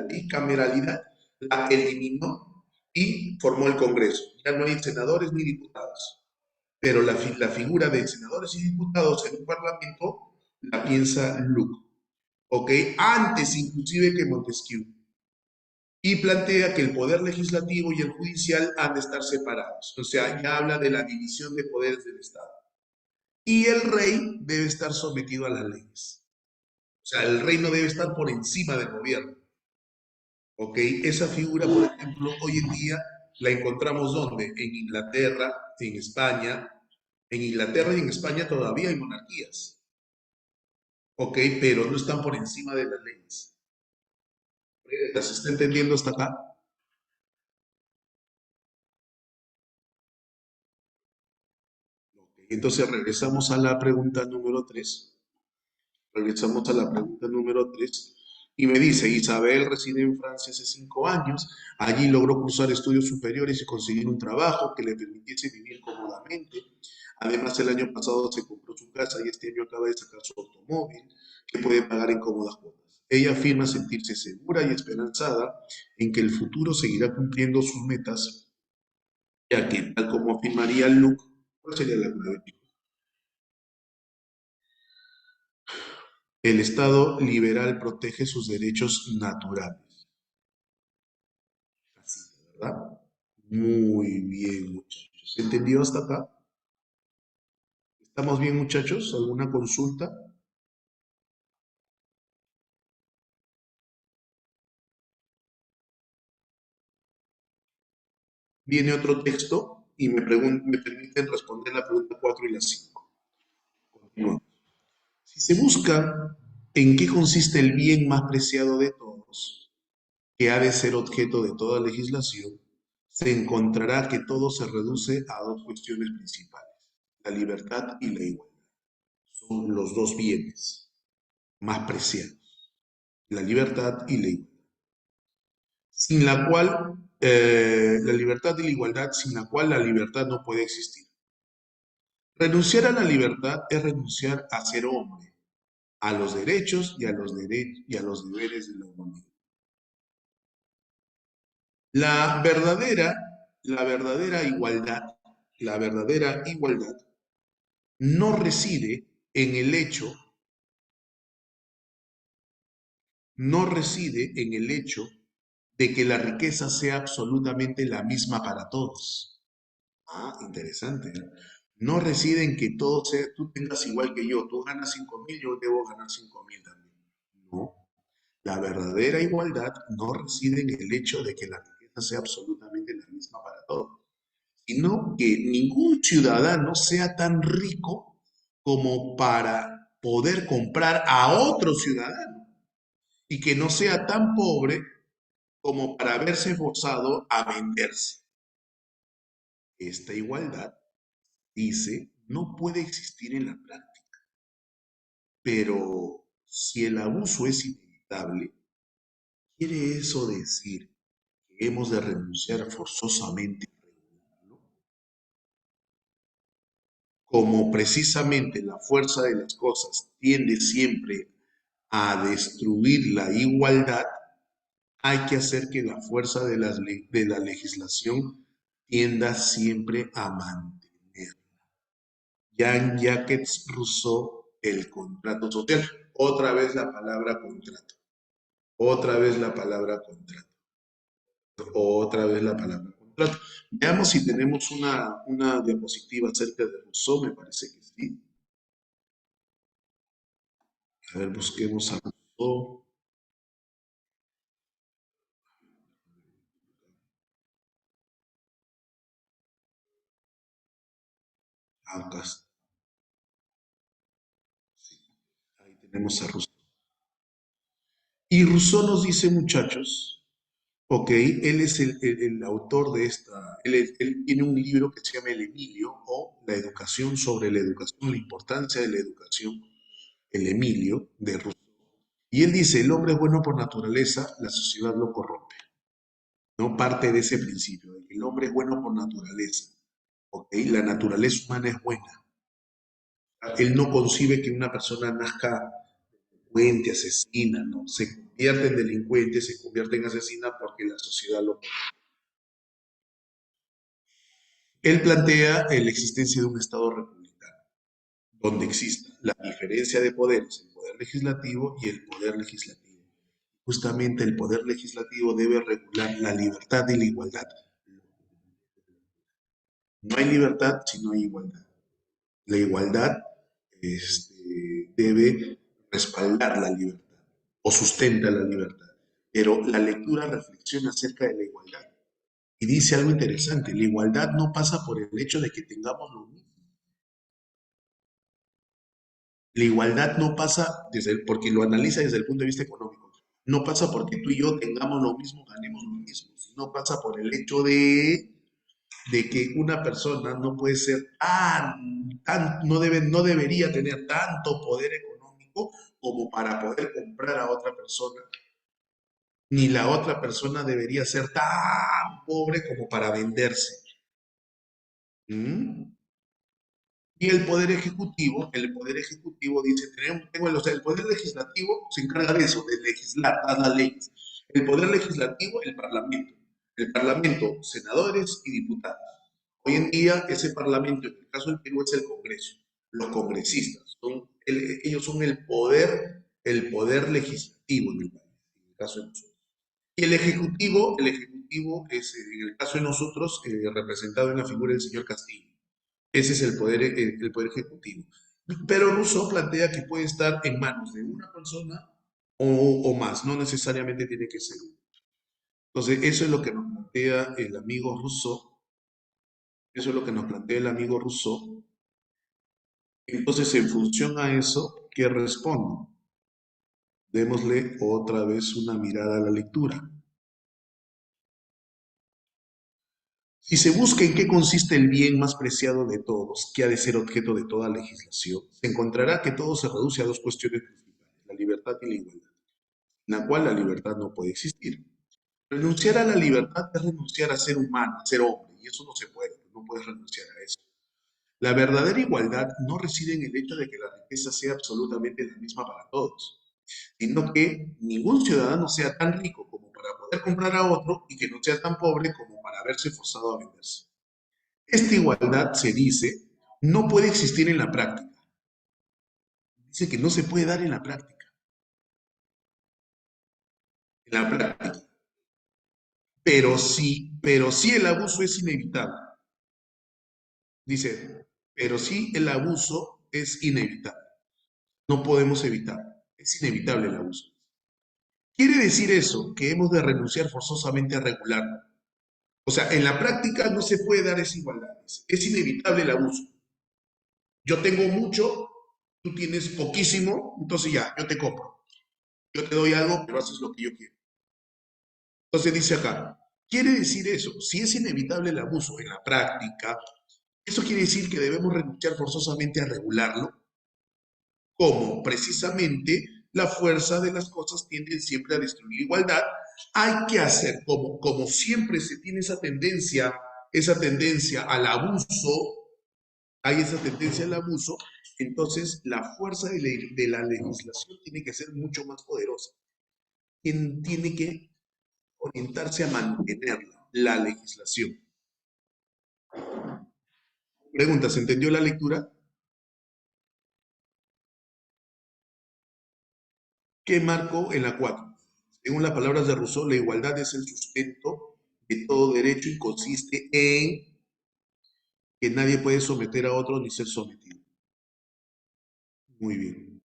bicameralidad, la eliminó y formó el Congreso. Ya no hay senadores ni diputados, pero la figura de senadores y diputados en un parlamento la piensa Luke, ¿ok? Antes inclusive que Montesquieu. Y plantea que el poder legislativo y el judicial han de estar separados. O sea, ya habla de la división de poderes del Estado. Y el rey debe estar sometido a las leyes. O sea, el rey no debe estar por encima del gobierno. ¿Ok? Esa figura, por ejemplo, hoy en día la encontramos ¿dónde? En Inglaterra, en España. En Inglaterra y en España todavía hay monarquías. ¿Ok? Pero no están por encima de las leyes. ¿Las está entendiendo hasta acá? Okay. Entonces regresamos a la pregunta número 3. Regresamos a la pregunta número 3 y me dice, Isabel reside en Francia hace 5 años, allí logró cursar estudios superiores y conseguir un trabajo que le permitiese vivir cómodamente. Además, el año pasado se compró su casa y este año acaba de sacar su automóvil que puede pagar en cómodas cuotas. Ella afirma sentirse segura y esperanzada en que el futuro seguirá cumpliendo sus metas, ya que, tal como afirmaría Luke, ¿cuál sería la clave? El Estado liberal protege sus derechos naturales. Así, ¿verdad? Muy bien, muchachos. ¿Entendido hasta acá? ¿Estamos bien, muchachos? ¿Alguna consulta? Viene otro texto y me permiten responder la pregunta 4 y la 5. Continuamos. Si se busca en qué consiste el bien más preciado de todos, que ha de ser objeto de toda legislación, se encontrará que todo se reduce a dos cuestiones principales, la libertad y la igualdad. Son los dos bienes más preciados, la libertad y la igualdad, sin la cual, la libertad y la igualdad, sin la cual la libertad no puede existir. Renunciar a la libertad es renunciar a ser hombre, a los derechos y a los deberes de la humanidad. La verdadera, la verdadera igualdad, la verdadera igualdad no reside en el hecho, no reside en el hecho de que la riqueza sea absolutamente la misma para todos. Ah, interesante. No reside en que todo sea, tú tengas igual que yo, tú ganas 5.000, yo debo ganar 5.000 también. No, la verdadera igualdad no reside en el hecho de que la riqueza sea absolutamente la misma para todos, sino que ningún ciudadano sea tan rico como para poder comprar a otro ciudadano y que no sea tan pobre como para verse forzado a venderse. Esta igualdad, dice, no puede existir en la práctica, pero si el abuso es inevitable, ¿quiere eso decir que hemos de renunciar forzosamente a regularlo? Como precisamente la fuerza de las cosas tiende siempre a destruir la igualdad, hay que hacer que la fuerza de la legislación tienda siempre a mantener. Jean-Jacques Rousseau, el contrato social. Otra vez la palabra contrato. Otra vez la palabra contrato. Otra vez la palabra contrato. Veamos si tenemos una diapositiva acerca de Rousseau, me parece que sí. A ver, busquemos a Rousseau. Acá está. Sí, ahí tenemos a Rousseau. Y Rousseau nos dice, muchachos, ok, él es el autor de esta, él tiene un libro que se llama El Emilio, o La educación sobre la educación, la importancia de la educación, el Emilio de Rousseau. Y él dice, el hombre es bueno por naturaleza, la sociedad lo corrompe. No parte de ese principio, de que el hombre es bueno por naturaleza, ok, la naturaleza humana es buena. Él no concibe que una persona nazca delincuente, asesina, ¿no? Se convierte en delincuente, se convierte en asesina porque la sociedad lo... Él plantea la existencia de un Estado republicano, donde exista la diferencia de poderes, el poder legislativo y el poder legislativo. Justamente el poder legislativo debe regular la libertad y la igualdad. No hay libertad si no hay igualdad. La igualdad debe respaldar la libertad o sustenta la libertad. Pero la lectura reflexiona acerca de la igualdad y dice algo interesante. La igualdad no pasa por el hecho de que tengamos lo mismo. La igualdad no pasa, porque lo analiza desde el punto de vista económico, no pasa porque tú y yo tengamos lo mismo, ganemos lo mismo, sino pasa por el hecho de que una persona no puede ser no debería tener tanto poder económico como para poder comprar a otra persona, ni la otra persona debería ser tan pobre como para venderse. ¿Mm? Y el poder ejecutivo dice, o sea, el poder legislativo se encarga de eso, de legislar, dar las leyes. El poder legislativo, el parlamento. El parlamento, senadores y diputados. Hoy en día ese parlamento, en el caso del Perú, es el Congreso. Los congresistas, ellos son el poder legislativo en el país, en el caso de nosotros. Y el ejecutivo es, en el caso de nosotros, representado en la figura del señor Castillo. Ese es el poder ejecutivo. Pero Rousseau plantea que puede estar en manos de una persona o más, no necesariamente tiene que ser uno. Entonces, eso es lo que nos plantea el amigo Rousseau, eso es lo que nos plantea el amigo Rousseau. Entonces, en función a eso, ¿qué respondo? Démosle otra vez una mirada a la lectura. Si se busca en qué consiste el bien más preciado de todos, que ha de ser objeto de toda legislación, se encontrará que todo se reduce a dos cuestiones principales, la libertad y la igualdad, en la cual la libertad no puede existir. Renunciar a la libertad es renunciar a ser humano, a ser hombre, y eso no se puede, no puedes renunciar a eso. La verdadera igualdad no reside en el hecho de que la riqueza sea absolutamente la misma para todos, sino que ningún ciudadano sea tan rico como para poder comprar a otro y que no sea tan pobre como para verse forzado a venderse. Esta igualdad se dice, no puede existir en la práctica. Dice que no se puede dar en la práctica. En la práctica. Pero sí el abuso es inevitable. Dice, pero sí el abuso es inevitable. No podemos evitar. Es inevitable el abuso. ¿Quiere decir eso que hemos de renunciar forzosamente a regularlo? O sea, en la práctica no se puede dar esa igualdad. Es inevitable el abuso. Yo tengo mucho, tú tienes poquísimo, entonces ya, yo te compro. Yo te doy algo, pero haces lo que yo quiero. Entonces dice acá, quiere decir eso, si es inevitable el abuso en la práctica, eso quiere decir que debemos renunciar forzosamente a regularlo, como precisamente la fuerza de las cosas tiende siempre a destruir la igualdad. Hay que hacer, como siempre se tiene esa tendencia al abuso, hay esa tendencia al abuso, entonces la fuerza de la legislación tiene que ser mucho más poderosa. Quien tiene que orientarse a mantenerla, la legislación. Pregunta, ¿se entendió la lectura? ¿Qué marco en la 4? Según las palabras de Rousseau, la igualdad es el sustento de todo derecho y consiste en que nadie puede someter a otro ni ser sometido. Muy bien.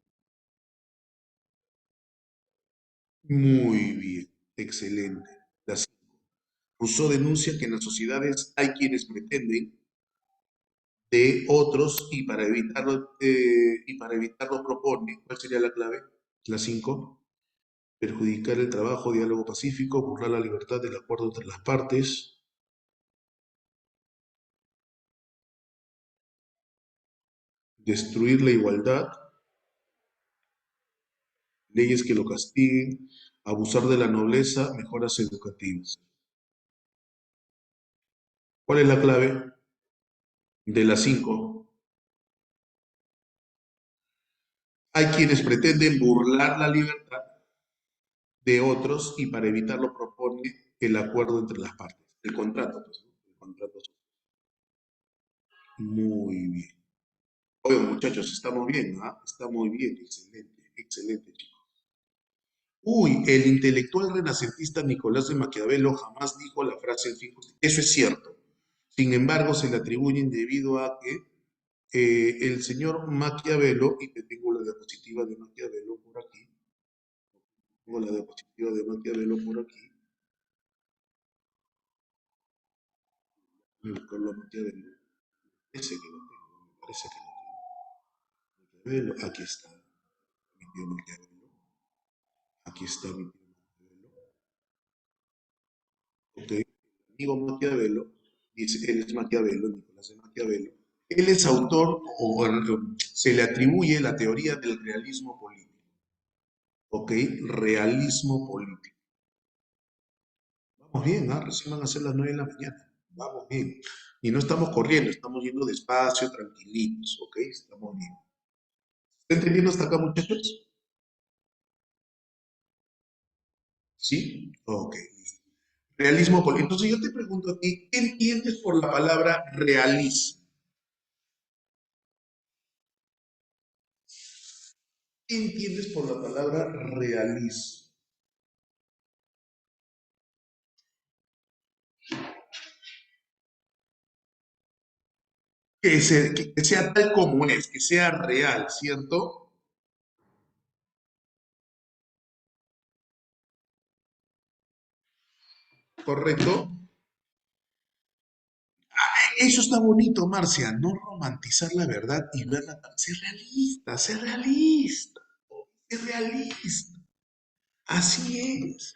Muy bien. Excelente. La 5. Rousseau denuncia que en las sociedades hay quienes pretenden de otros y para evitarlo propone. ¿Cuál sería la clave? La 5. Perjudicar el trabajo, diálogo pacífico, burlar la libertad del acuerdo entre las partes, destruir la igualdad, leyes que lo castiguen, abusar de la nobleza, mejoras educativas. ¿Cuál es la clave de las 5? Hay quienes pretenden burlar la libertad de otros y para evitarlo propone el acuerdo entre las partes, el contrato, pues, ¿no? El contrato. Muy bien. Oye, muchachos, estamos bien, ¿ah? Está muy bien, excelente, excelente, chicos. Uy, el intelectual renacentista Nicolás de Maquiavelo jamás dijo la frase el fin justifica. Eso es cierto. Sin embargo, se le atribuyen debido a que el señor Maquiavelo, y te tengo la diapositiva de Maquiavelo por aquí, tengo la diapositiva de Maquiavelo por aquí, voy a buscarlo a Maquiavelo, ese que lo tengo, me parece que lo tengo. Maquiavelo, aquí está, mi tío Maquiavelo, aquí está mi tío Maquiavelo, ok, amigo Maquiavelo, dice, él es Maquiavelo, Nicolás de Maquiavelo, él es autor se le atribuye la teoría del realismo político, ok, realismo político. Vamos bien, ¿ah? Recién van a ser las 9 de la mañana. Vamos bien. Y no estamos corriendo, estamos yendo despacio, tranquilitos, ¿ok? Estamos bien. ¿Está entendiendo hasta acá, muchachos? ¿Sí? Ok, listo. Realismo político. Entonces yo te pregunto a ti, ¿qué entiendes por la palabra realismo? ¿Qué entiendes por la palabra realismo? Que sea tal como es, que sea real, ¿cierto? ¿Correcto? Eso está bonito, Marcia, no romantizar la verdad y verla, ser realista, ser realista, ser realista. Así es.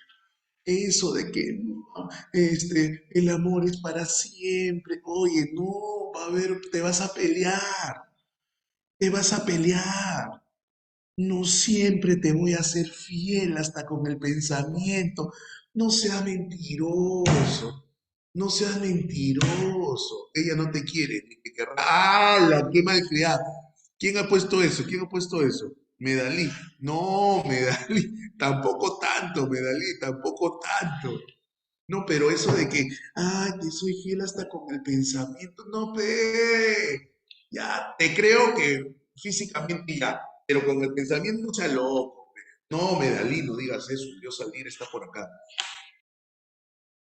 Eso de que no, el amor es para siempre. Oye, no, va a haber, te vas a pelear. No siempre te voy a ser fiel hasta con el pensamiento. No seas mentiroso. No seas mentiroso. Ella no te quiere, ni te querrá. ¡Hala! ¡Qué malcriada! ¿Quién ha puesto eso? ¿Quién ha puesto eso? Medalí. No, Medalí. Tampoco tanto, Medalí. Tampoco tanto. No, pero eso de que, ay, te soy fiel hasta con el pensamiento. No, pe. Ya, te creo que físicamente ya, pero con el pensamiento sea loco. No, Medalí, no digas eso, Dios salir está por acá.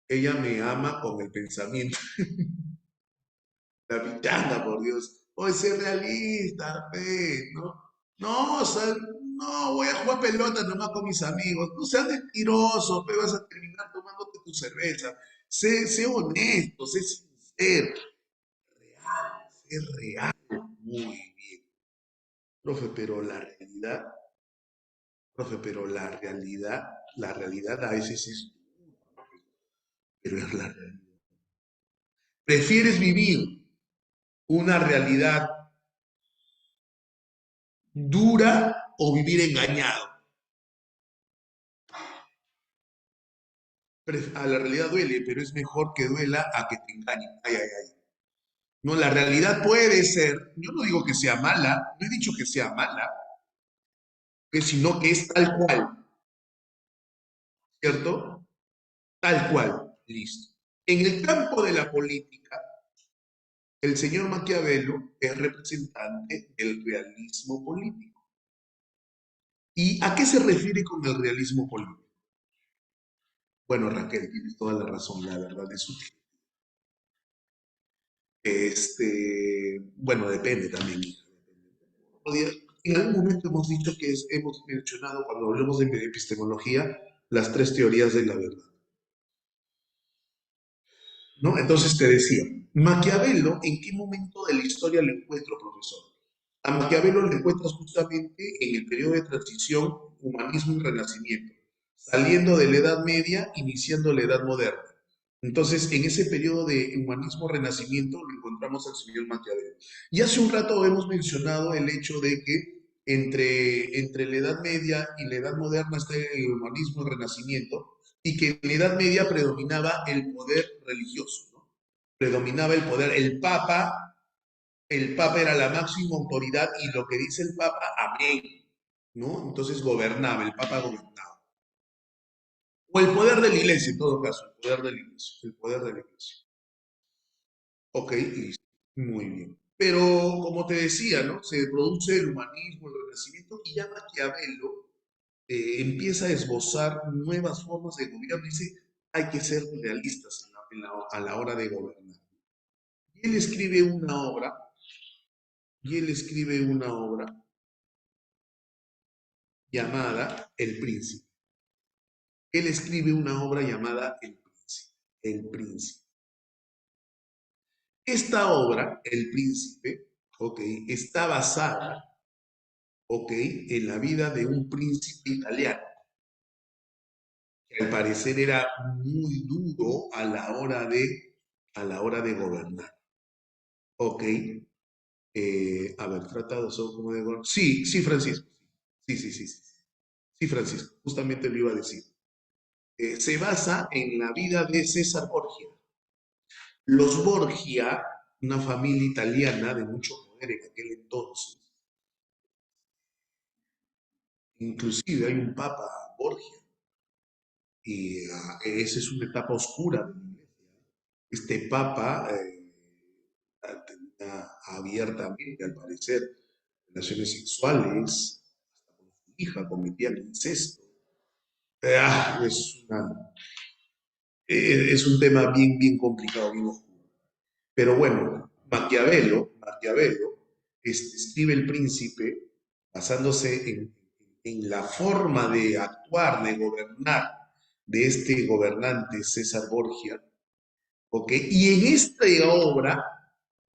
Ella me ama con el pensamiento. La pichanga, por Dios. Oye, ser realista, pe, ¿no? No, o sea, no, voy a jugar pelota nomás con mis amigos. No seas mentiroso, pe, vas a terminar tomándote tu cerveza. Sé honesto, sé sincero. Sé real. Muy bien. Profe, pero la realidad a veces es, pero es la realidad. ¿Prefieres vivir una realidad dura o vivir engañado? A la realidad duele, pero es mejor que duela a que te engañen. Ay, ay, ay. No, la realidad puede ser, yo no digo que sea mala, no he dicho que sea mala, sino que es tal cual, ¿cierto? Tal cual, listo. En el campo de la política, el señor Maquiavelo es representante del realismo político. ¿Y a qué se refiere con el realismo político? Bueno, Raquel, tienes toda la razón, la verdad es útil. Bueno, depende también, hija. En algún momento hemos dicho que hemos mencionado, cuando hablamos de epistemología, las tres teorías de la verdad, ¿no? Entonces te decía, Maquiavelo, ¿en qué momento de la historia le encuentro, profesor? A Maquiavelo le encuentras justamente en el periodo de transición, humanismo y renacimiento, saliendo de la Edad Media, iniciando la Edad Moderna. Entonces, en ese periodo de humanismo-renacimiento lo encontramos al señor Maquiavelo. Y hace un rato hemos mencionado el hecho de que entre la Edad Media y la Edad Moderna está el humanismo y el renacimiento, y que en la Edad Media predominaba el poder religioso, ¿no? Predominaba el poder, el Papa era la máxima autoridad y lo que dice el Papa, amén, ¿no? Entonces gobernaba, el Papa gobernaba. O el poder de la iglesia, en todo caso, el poder de la iglesia, el poder de la iglesia. Ok, listo. Muy bien. Pero como te decía, ¿no? Se produce el humanismo, el renacimiento, y ya Maquiavelo empieza a esbozar nuevas formas de gobierno. Dice, hay que ser realistas a la hora de gobernar. Y él escribe una obra, y él escribe una obra llamada El Príncipe. Él escribe una obra llamada El Príncipe. El Príncipe. Esta obra, El Príncipe, ok, está basada, ok, en la vida de un príncipe italiano, que al parecer era muy duro a la hora de gobernar, ok. A ver, tratado como de gobernar. Sí, sí, Francisco. Sí, sí, sí, sí. Sí, Francisco, justamente lo iba a decir. Se basa en la vida de César Borgia. Los Borgia, una familia italiana de mucho poder en aquel entonces, inclusive hay un papa Borgia, y esa es una etapa oscura de la iglesia. Este papa tenía abiertamente, al parecer, relaciones sexuales, hasta con su hija cometía incesto. Es un tema bien, bien complicado, bien oscuro. Pero bueno, Maquiavelo escribe El Príncipe basándose en la forma de actuar, de gobernar de este gobernante César Borgia, ¿ok? Y en esta obra,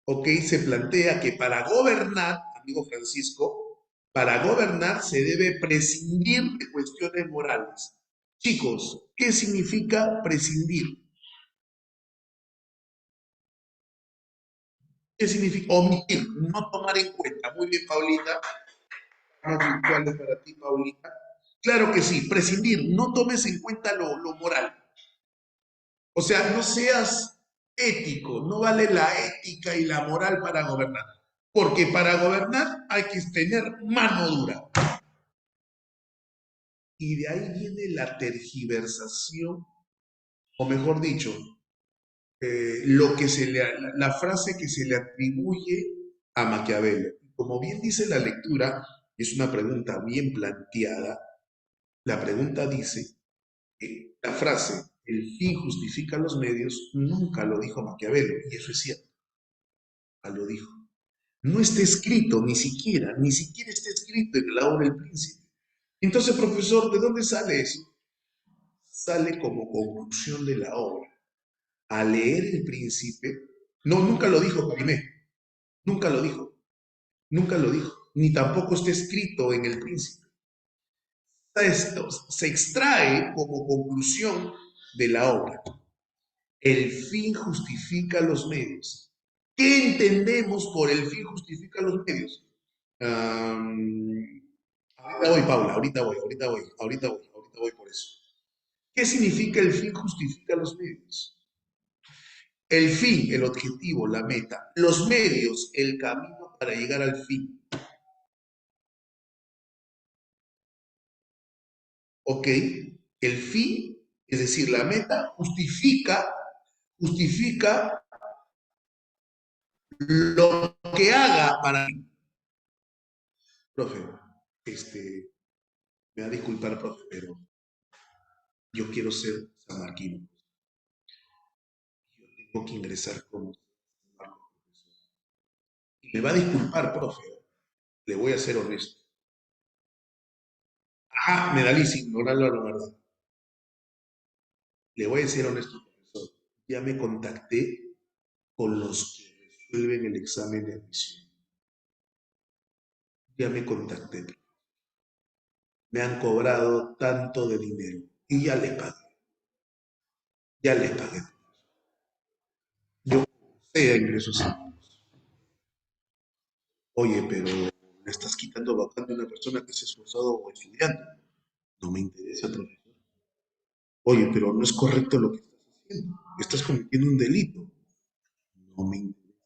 ¿ok? Se plantea que para gobernar, amigo Francisco, para gobernar se debe prescindir de cuestiones morales. Chicos, ¿qué significa prescindir? ¿Qué significa omitir? No tomar en cuenta. Muy bien, Paulita. Virtuales para ti, Paulita. Claro que sí, prescindir. No tomes en cuenta lo moral. O sea, no seas ético. No vale la ética y la moral para gobernar. Porque para gobernar hay que tener mano dura. Y de ahí viene la tergiversación, o mejor dicho, la frase que se le atribuye a Maquiavelo. Como bien dice la lectura, y es una pregunta bien planteada, la pregunta dice que la frase, el fin justifica los medios, nunca lo dijo Maquiavelo, y eso es cierto, lo dijo. No está escrito, ni siquiera está escrito en la obra El Príncipe. Entonces, profesor, ¿de dónde sale eso? Sale como conclusión de la obra. Al leer El Príncipe, no, nunca lo dijo Carimé, nunca lo dijo, nunca lo dijo, ni tampoco está escrito en El Príncipe. Esto se extrae como conclusión de la obra. El fin justifica los medios. ¿Qué entendemos por el fin justifica los medios? Ahorita voy, Paula, ahorita voy por eso. ¿Qué significa el fin justifica los medios? El fin, el objetivo, la meta. Los medios, el camino para llegar al fin. ¿Ok? El fin, es decir, la meta, justifica lo que haga para mí. Profe, me va a disculpar, profe, pero yo quiero ser sanmarquino. Yo tengo que ingresar como profesor. Y me va a disculpar, profe, le voy a ser honesto. Ah, me da lisa ignorarlo a la verdad. Le voy a ser honesto, profesor. Ya me contacté con los que resuelven el examen de admisión. Ya me contacté. Me han cobrado tanto de dinero y ya les pagué. Ya les pagué. Yo sé de ingresos. Oye, pero le estás quitando vacante a una persona que se ha esforzado o estudiando. No me interesa, profesor. Oye, pero no es correcto lo que estás haciendo. Estás cometiendo un delito. No me interesa.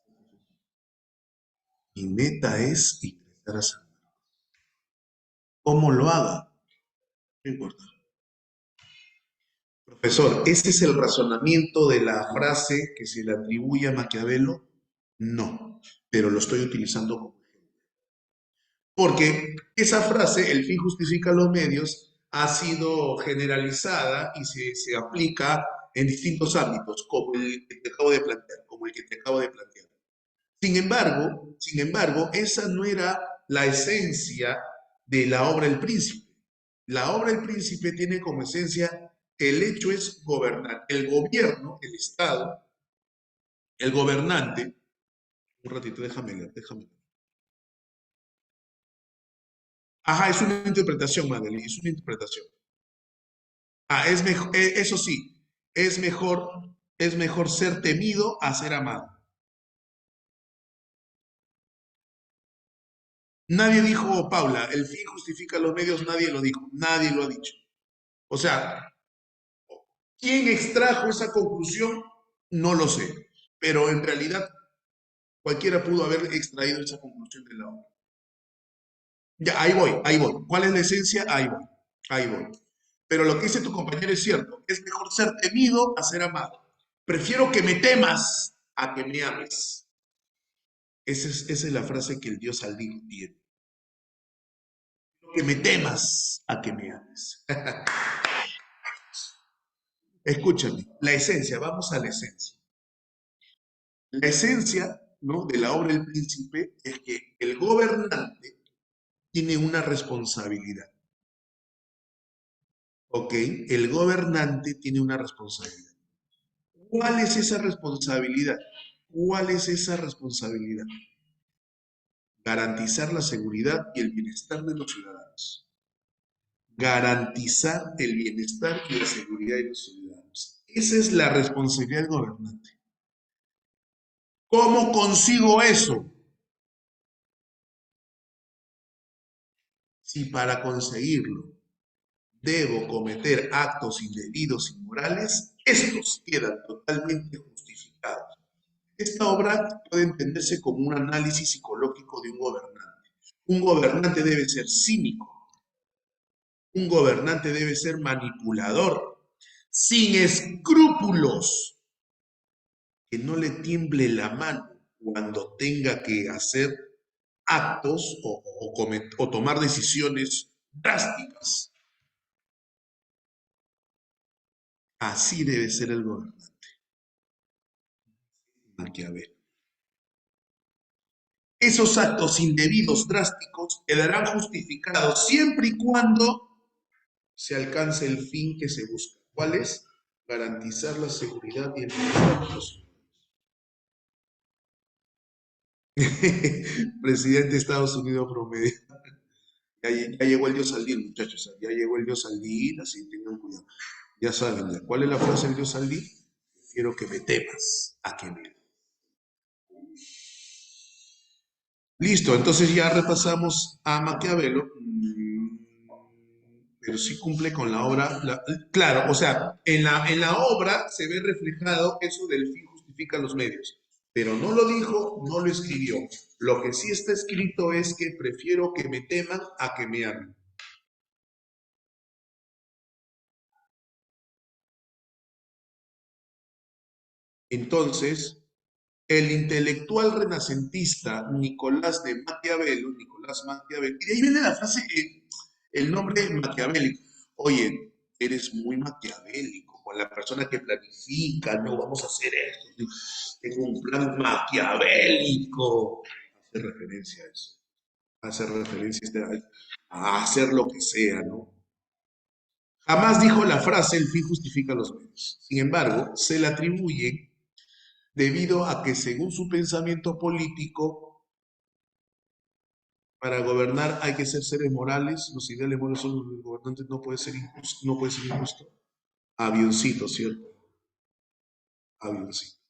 Mi meta es ingresar a San Marcos. ¿Cómo lo haga? No importa. Profesor, ¿ese es el razonamiento de la frase que se le atribuye a Maquiavelo? No, pero lo estoy utilizando como ejemplo. Porque esa frase, el fin justifica los medios, ha sido generalizada y se aplica en distintos ámbitos, como el que te acabo de plantear, como el que te acabo de plantear. Sin embargo, esa no era la esencia de la obra El Príncipe. La obra El Príncipe tiene como esencia que el hecho es gobernar. El gobierno, el Estado, el gobernante, un ratito, déjame leer, déjame leer. Ajá, es una interpretación, Madeline, es una interpretación. Ah, es mejor, eso sí, es mejor ser temido a ser amado. Nadie dijo, Paula, el fin justifica los medios, nadie lo dijo, nadie lo ha dicho. O sea, ¿quién extrajo esa conclusión? No lo sé, pero en realidad cualquiera pudo haber extraído esa conclusión de la obra. Ya, ahí voy, ahí voy. ¿Cuál es la esencia? Ahí voy, ahí voy. Pero lo que dice tu compañero es cierto, es mejor ser temido a ser amado. Prefiero que me temas a que me ames. Esa es la frase que el dios Aldín tiene. Que me temas a que me ames. Escúchame, la esencia, vamos a la esencia. La esencia, ¿no?, de la obra El Príncipe es que el gobernante tiene una responsabilidad. ¿Ok? El gobernante tiene una responsabilidad. ¿Cuál es esa responsabilidad? ¿Cuál es esa responsabilidad? Garantizar la seguridad y el bienestar de los ciudadanos. Garantizar el bienestar y la seguridad de los ciudadanos. Esa es la responsabilidad del gobernante. ¿Cómo consigo eso? Si para conseguirlo debo cometer actos indebidos y morales, estos quedan totalmente justificados. Esta obra puede entenderse como un análisis psicológico de un gobernante. Un gobernante debe ser cínico, un gobernante debe ser manipulador, sin escrúpulos, que no le tiemble la mano cuando tenga que hacer actos o tomar decisiones drásticas. Así debe ser el gobernante Maquiavel. Esos actos indebidos drásticos quedarán justificados siempre y cuando se alcance el fin que se busca. ¿Cuál es? Garantizar la seguridad y el bienestar de los presidente de Estados Unidos promedio. Ya llegó el dios Aldín, muchachos. Ya llegó el dios Aldín, así tengan cuidado. Ya saben, ¿cuál es la frase del dios Aldín? Quiero que me temas a que me... Listo, entonces ya repasamos a Maquiavelo, pero sí cumple con la obra. Claro, o sea, en la obra se ve reflejado eso del fin justifica los medios, pero no lo dijo, no lo escribió. Lo que sí está escrito es que prefiero que me teman a que me amen. Entonces, el intelectual renacentista Nicolás Maquiavelo, y de ahí viene la frase, el nombre maquiavélico. Oye, eres muy maquiavélico, con la persona que planifica, no vamos a hacer esto, tengo un plan maquiavélico. Hace referencia a eso, hace referencia a hacer lo que sea, ¿no? Jamás dijo la frase, el fin justifica los medios. Sin embargo, se le atribuye debido a que según su pensamiento político, para gobernar hay que ser seres morales, los ideales morales son los gobernantes, no puede ser injusto, no puede ser injusto. Avioncito, ¿cierto? Avioncito.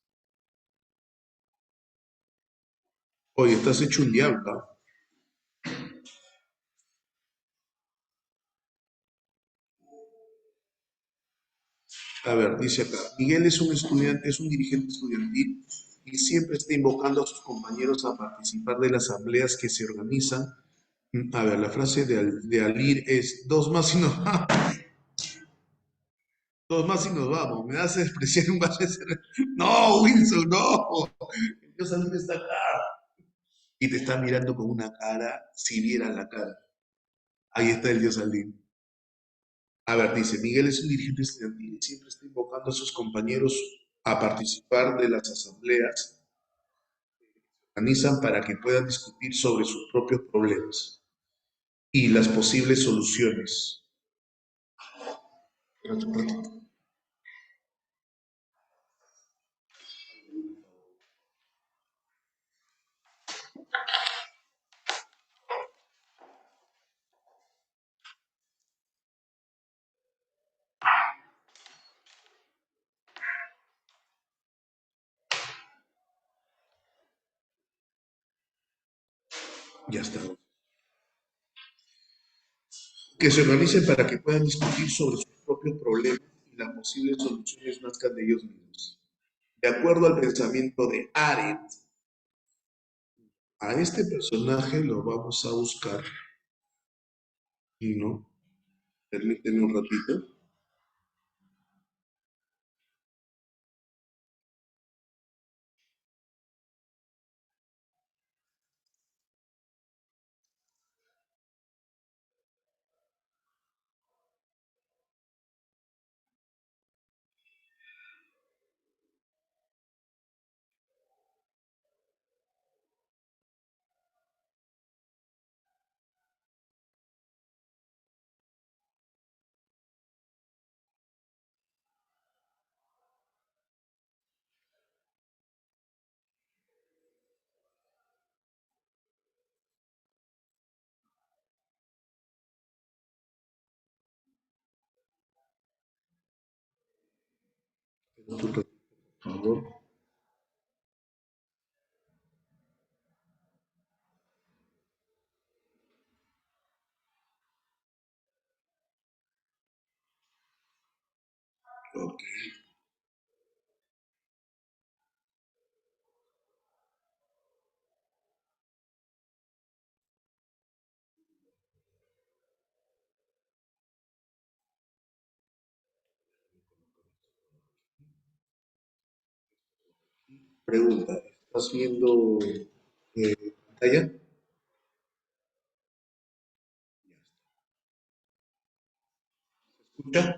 Oye, estás hecho un diablo. ¿Ah? A ver, dice acá, Miguel es un estudiante, es un dirigente estudiantil y siempre está invocando a sus compañeros a participar de las asambleas que se organizan. A ver, la frase de Alir es, dos más y nos vamos, dos más y nos vamos. Me hace despreciar un valle. No, Wilson, no. Dios Alir está acá. Y te está mirando con una cara, si vieran la cara. Ahí está el dios Aldín. A ver, dice, Miguel es un dirigente estudiantil y siempre está invocando a sus compañeros a participar de las asambleas que organizan para que puedan discutir sobre sus propios problemas y las posibles soluciones. Ya está. Que se organicen para que puedan discutir sobre sus propios problemas y las posibles soluciones nazcan de ellos mismos. De acuerdo al pensamiento de Arendt, a este personaje lo vamos a buscar y no, permíteme un ratito. Por favor. Ok. Pregunta. ¿Estás viendo pantalla? ¿Escucha?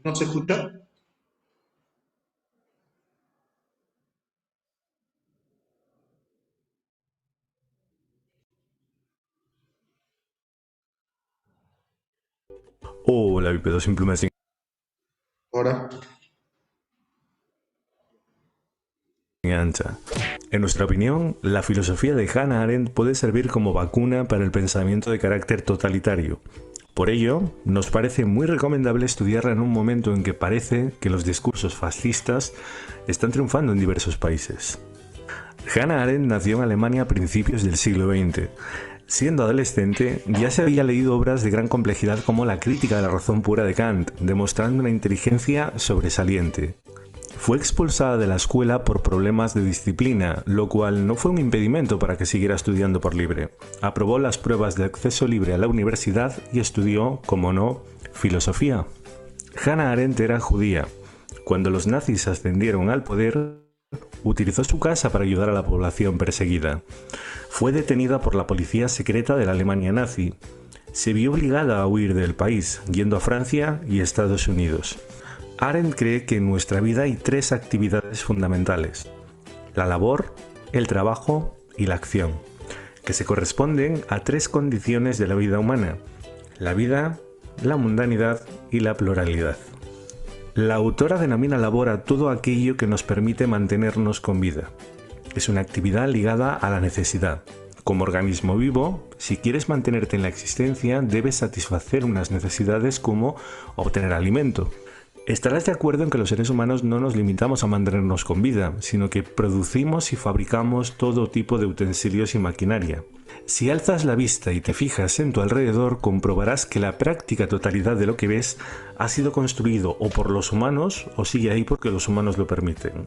¿No se escucha? O la bipedal simplemente Ahora, engancha. En nuestra opinión, la filosofía de Hannah Arendt puede servir como vacuna para el pensamiento de carácter totalitario. Por ello, nos parece muy recomendable estudiarla en un momento en que parece que los discursos fascistas están triunfando en diversos países. Hannah Arendt nació en Alemania a principios del siglo XX. Siendo adolescente, ya se había leído obras de gran complejidad como La crítica de la razón pura de Kant, demostrando una inteligencia sobresaliente. Fue expulsada de la escuela por problemas de disciplina, lo cual no fue un impedimento para que siguiera estudiando por libre. Aprobó las pruebas de acceso libre a la universidad y estudió, como no, filosofía. Hannah Arendt era judía. Cuando los nazis ascendieron al poder, utilizó su casa para ayudar a la población perseguida. Fue detenida por la policía secreta de la Alemania nazi. Se vio obligada a huir del país, yendo a Francia y Estados Unidos. Arendt cree que en nuestra vida hay tres actividades fundamentales: la labor, el trabajo y la acción, que se corresponden a tres condiciones de la vida humana: la vida, la mundanidad y la pluralidad. La autora denomina labor a todo aquello que nos permite mantenernos con vida. Es una actividad ligada a la necesidad. Como organismo vivo, si quieres mantenerte en la existencia, debes satisfacer unas necesidades como obtener alimento. Estarás de acuerdo en que los seres humanos no nos limitamos a mantenernos con vida, sino que producimos y fabricamos todo tipo de utensilios y maquinaria. Si alzas la vista y te fijas en tu alrededor, comprobarás que la práctica totalidad de lo que ves ha sido construido o por los humanos o sigue ahí porque los humanos lo permiten.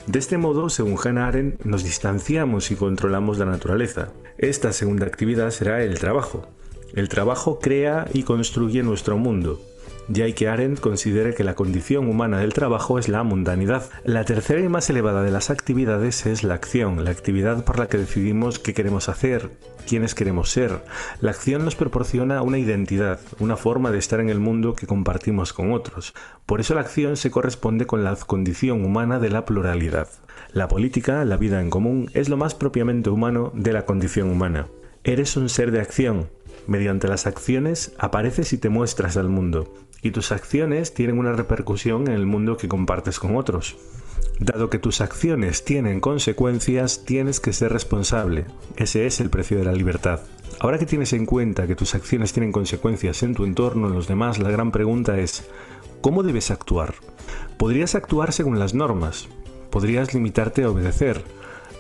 De este modo, según Hannah Arendt, nos distanciamos y controlamos la naturaleza. Esta segunda actividad será el trabajo. El trabajo crea y construye nuestro mundo. De ahí que Arendt considere que la condición humana del trabajo es la mundanidad. La tercera y más elevada de las actividades es la acción, la actividad por la que decidimos qué queremos hacer, quiénes queremos ser. La acción nos proporciona una identidad, una forma de estar en el mundo que compartimos con otros. Por eso la acción se corresponde con la condición humana de la pluralidad. La política, la vida en común, es lo más propiamente humano de la condición humana. Eres un ser de acción. Mediante las acciones apareces y te muestras al mundo, y tus acciones tienen una repercusión en el mundo que compartes con otros. Dado que tus acciones tienen consecuencias, tienes que ser responsable. Ese es el precio de la libertad. Ahora que tienes en cuenta que tus acciones tienen consecuencias en tu entorno, en los demás, la gran pregunta es: ¿cómo debes actuar? Podrías actuar según las normas, podrías limitarte a obedecer,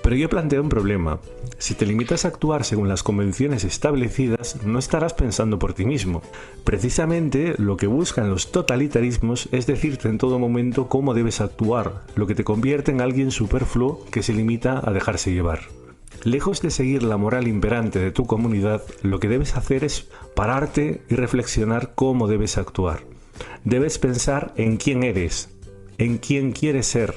pero yo planteo un problema. Si te limitas a actuar según las convenciones establecidas, no estarás pensando por ti mismo. Precisamente lo que buscan los totalitarismos es decirte en todo momento cómo debes actuar, lo que te convierte en alguien superfluo que se limita a dejarse llevar. Lejos de seguir la moral imperante de tu comunidad, lo que debes hacer es pararte y reflexionar cómo debes actuar. Debes pensar en quién eres, en quién quieres ser,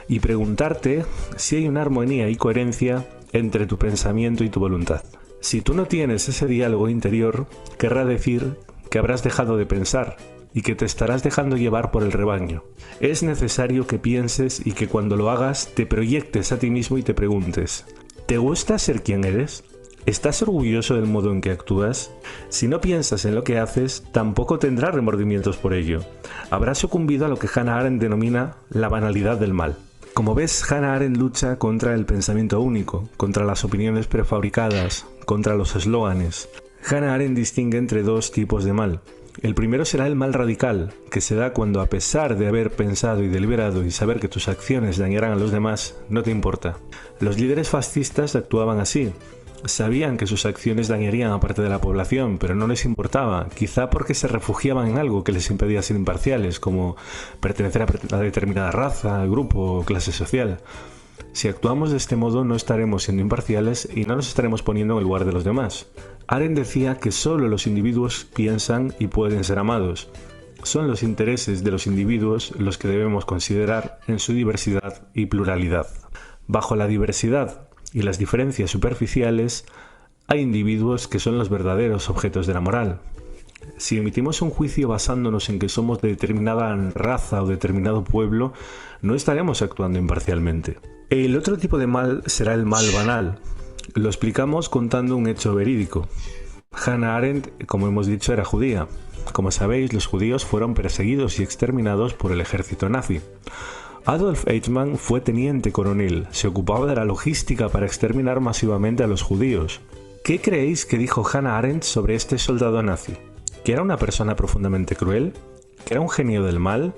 y preguntarte si hay una armonía y coherencia entre tu pensamiento y tu voluntad. Si tú no tienes ese diálogo interior, querrá decir que habrás dejado de pensar y que te estarás dejando llevar por el rebaño. Es necesario que pienses y que cuando lo hagas te proyectes a ti mismo y te preguntes: ¿te gusta ser quien eres? ¿Estás orgulloso del modo en que actúas? Si no piensas en lo que haces, tampoco tendrás remordimientos por ello. Habrás sucumbido a lo que Hannah Arendt denomina la banalidad del mal. Como ves, Hannah Arendt lucha contra el pensamiento único, contra las opiniones prefabricadas, contra los eslóganes. Hannah Arendt distingue entre dos tipos de mal. El primero será el mal radical, que se da cuando, a pesar de haber pensado y deliberado y saber que tus acciones dañarán a los demás, no te importa. Los líderes fascistas actuaban así. Sabían que sus acciones dañarían a parte de la población, pero no les importaba, quizá porque se refugiaban en algo que les impedía ser imparciales, como pertenecer a determinada raza, grupo o clase social. Si actuamos de este modo no estaremos siendo imparciales y no nos estaremos poniendo en el lugar de los demás. Arendt decía que solo los individuos piensan y pueden ser amados. Son los intereses de los individuos los que debemos considerar en su diversidad y pluralidad. Bajo la diversidad y las diferencias superficiales, hay individuos que son los verdaderos objetos de la moral. Si emitimos un juicio basándonos en que somos de determinada raza o determinado pueblo, no estaremos actuando imparcialmente. El otro tipo de mal será el mal banal. Lo explicamos contando un hecho verídico. Hannah Arendt, como hemos dicho, era judía. Como sabéis, los judíos fueron perseguidos y exterminados por el ejército nazi. Adolf Eichmann fue teniente coronel, se ocupaba de la logística para exterminar masivamente a los judíos. ¿Qué creéis que dijo Hannah Arendt sobre este soldado nazi? ¿Que era una persona profundamente cruel? ¿Que era un genio del mal?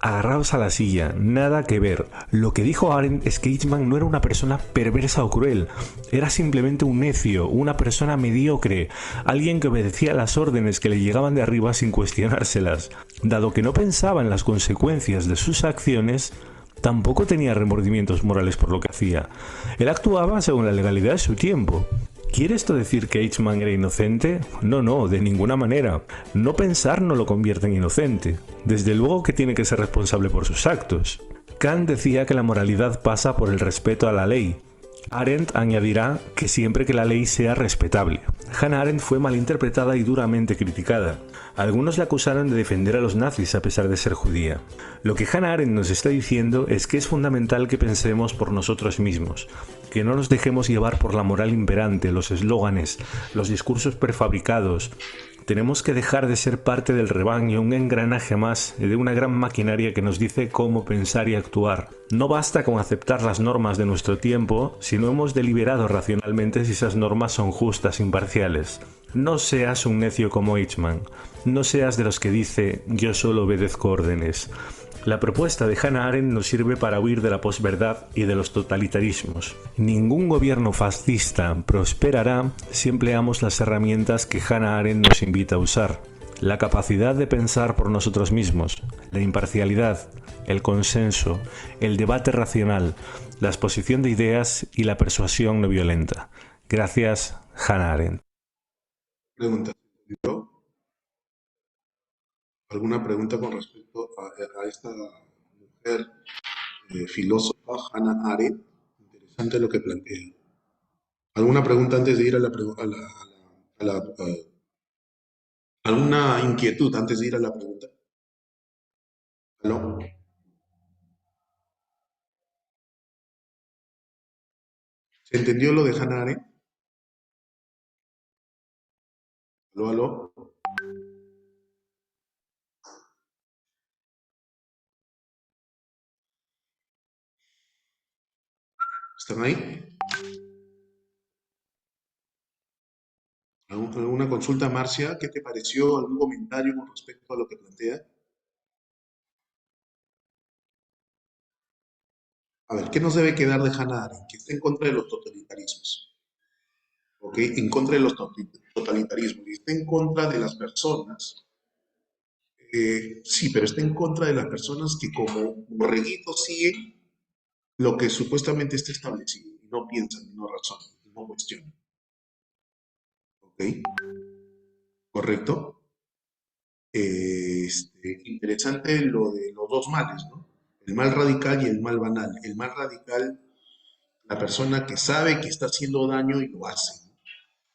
Agarraos a la silla, nada que ver. Lo que dijo Arendt es que Eichmann no era una persona perversa o cruel, era simplemente un necio, una persona mediocre, alguien que obedecía las órdenes que le llegaban de arriba sin cuestionárselas. Dado que no pensaba en las consecuencias de sus acciones, tampoco tenía remordimientos morales por lo que hacía. Él actuaba según la legalidad de su tiempo. ¿Quiere esto decir que Eichmann era inocente? No, de ninguna manera. No pensar no lo convierte en inocente. Desde luego que tiene que ser responsable por sus actos. Kant decía que la moralidad pasa por el respeto a la ley. Arendt añadirá que siempre que la ley sea respetable. Hannah Arendt fue malinterpretada y duramente criticada. Algunos la acusaron de defender a los nazis a pesar de ser judía. Lo que Hannah Arendt nos está diciendo es que es fundamental que pensemos por nosotros mismos, que no nos dejemos llevar por la moral imperante, los eslóganes, los discursos prefabricados. Tenemos que dejar de ser parte del rebaño, un engranaje más de una gran maquinaria que nos dice cómo pensar y actuar. No basta con aceptar las normas de nuestro tiempo si no hemos deliberado racionalmente si esas normas son justas e imparciales. No seas un necio como Eichmann. No seas de los que dice yo solo obedezco órdenes. La propuesta de Hannah Arendt nos sirve para huir de la posverdad y de los totalitarismos. Ningún gobierno fascista prosperará si empleamos las herramientas que Hannah Arendt nos invita a usar. La capacidad de pensar por nosotros mismos, la imparcialidad, el consenso, el debate racional, la exposición de ideas y la persuasión no violenta. Gracias, Hannah Arendt. Pregunta. ¿Alguna pregunta con respecto a esta mujer filósofa, Hannah Arendt? Interesante lo que plantea. ¿Alguna pregunta antes de ir a la, alguna inquietud antes de ir a la pregunta? ¿Aló? ¿Se entendió lo de Hannah Arendt? ¿Aló? ¿Están ahí? ¿Alguna consulta, Marcia? ¿Qué te pareció? ¿Algún comentario con respecto a lo que plantea? A ver, ¿qué nos debe quedar de Hannah Arendt? Que está en contra de los totalitarismos. ¿Ok? En contra de los totalitarismos. Y está en contra de las personas. Sí, pero está en contra de las personas que como borreguitos siguen lo que supuestamente está establecido. Y no piensan, y no razonan, y no cuestionan. ¿Ok? ¿Correcto? Interesante lo de los dos males, ¿no? El mal radical y el mal banal. El mal radical, la persona que sabe que está haciendo daño y lo hace, ¿no?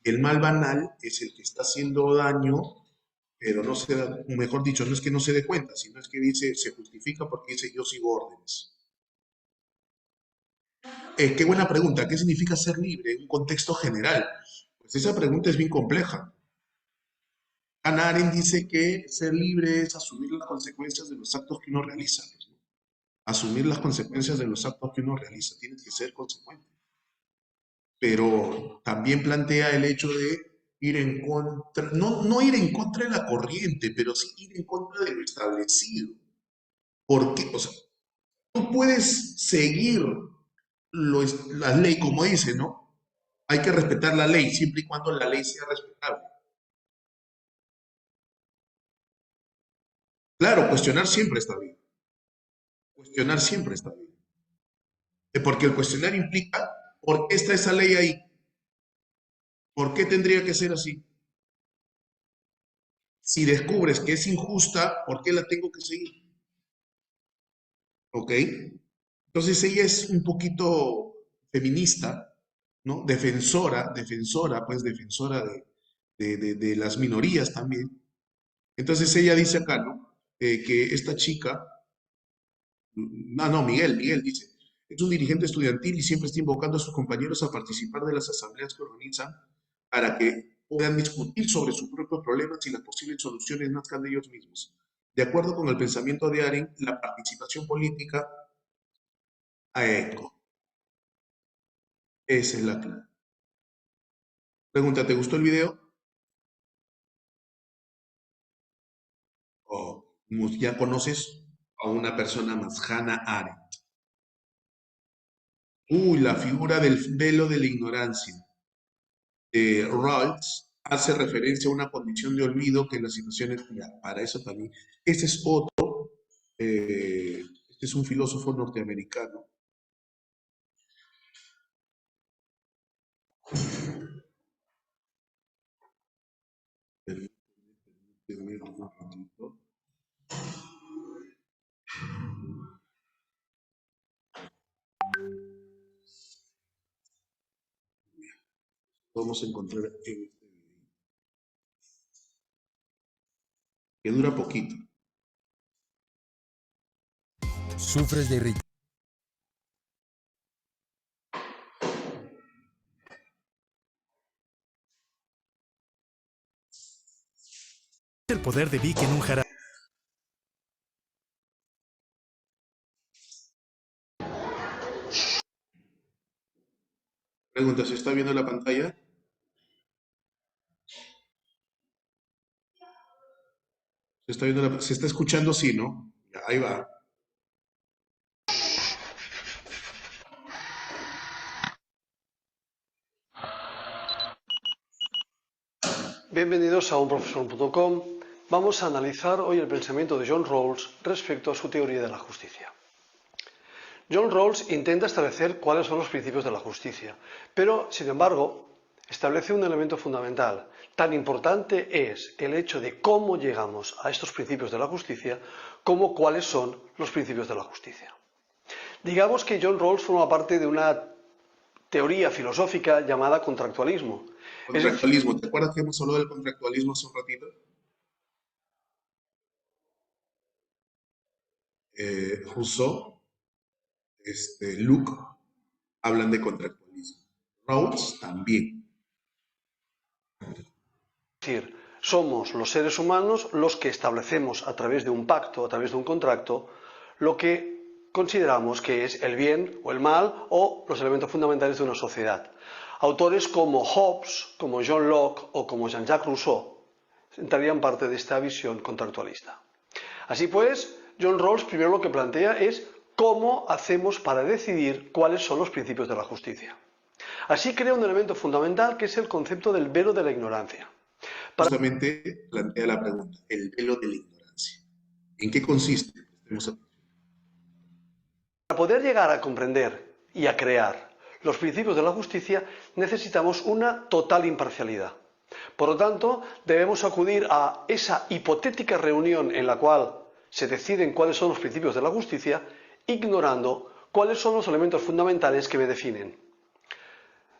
El mal banal es el que está haciendo daño, pero no se da, mejor dicho, no es que no se dé cuenta, sino es que dice, se justifica porque dice yo sigo órdenes. Qué buena pregunta, ¿qué significa ser libre en un contexto general? Pues esa pregunta es bien compleja. Hannah Arendt dice que ser libre es asumir las consecuencias de los actos que uno realiza, pues, ¿no? Asumir las consecuencias de los actos que uno realiza, tienes que ser consecuente. Pero también plantea el hecho de ir en contra, no ir en contra de la corriente, pero sí ir en contra de lo establecido. Porque, o sea, tú puedes seguir la ley, como dice, ¿no? Hay que respetar la ley, siempre y cuando la ley sea respetable. Claro, cuestionar siempre está bien. Cuestionar siempre está bien. Porque el cuestionario implica por qué está esa ley ahí, por qué tendría que ser así. Si descubres que es injusta, ¿por qué la tengo que seguir? ¿Ok? Entonces ella es un poquito feminista, ¿no? Defensora de las minorías también. Entonces ella dice acá, ¿no? Que esta chica, no, Miguel dice, es un dirigente estudiantil y siempre está invocando a sus compañeros a participar de las asambleas que organizan para que puedan discutir sobre sus propios problemas y las posibles soluciones nazcan de ellos mismos. De acuerdo con el pensamiento de Aren, la participación política a eco. Esa es la clave. Pregunta, ¿te gustó el video? ¿O ya conoces a una persona más, Hannah Arendt? La figura del velo de la ignorancia. Rawls hace referencia a una condición de olvido que en las situaciones, ya, para eso también, este es otro, este es un filósofo norteamericano. Permíteme un ratito. Vamos a encontrar en este video, que dura poquito. Sufres de irritación. El poder de Vic en un jarabe. Pregunta, ¿se está viendo la pantalla? ¿Se está escuchando? Sí, ¿no? Ya, ahí va. Bienvenidos a unprofesor.com. Vamos a analizar hoy el pensamiento de John Rawls respecto a su teoría de la justicia. John Rawls intenta establecer cuáles son los principios de la justicia, pero, sin embargo, establece un elemento fundamental. Tan importante es el hecho de cómo llegamos a estos principios de la justicia como cuáles son los principios de la justicia. Digamos que John Rawls forma parte de una teoría filosófica llamada contractualismo. Contractualismo. ¿Te acuerdas que hemos hablado del contractualismo hace un ratito? Rousseau, Luke, hablan de contractualismo. Rawls también. Es decir, somos los seres humanos los que establecemos a través de un pacto, a través de un contrato, lo que consideramos que es el bien o el mal o los elementos fundamentales de una sociedad. Autores como Hobbes, como John Locke o como Jean-Jacques Rousseau entrarían parte de esta visión contractualista. Así pues, John Rawls primero lo que plantea es cómo hacemos para decidir cuáles son los principios de la justicia. Así crea un elemento fundamental que es el concepto del velo de la ignorancia. Justamente plantea la pregunta, el velo de la ignorancia. ¿En qué consiste? Para poder llegar a comprender y a crear los principios de la justicia necesitamos una total imparcialidad. Por lo tanto, debemos acudir a esa hipotética reunión en la cual se deciden cuáles son los principios de la justicia, ignorando cuáles son los elementos fundamentales que me definen.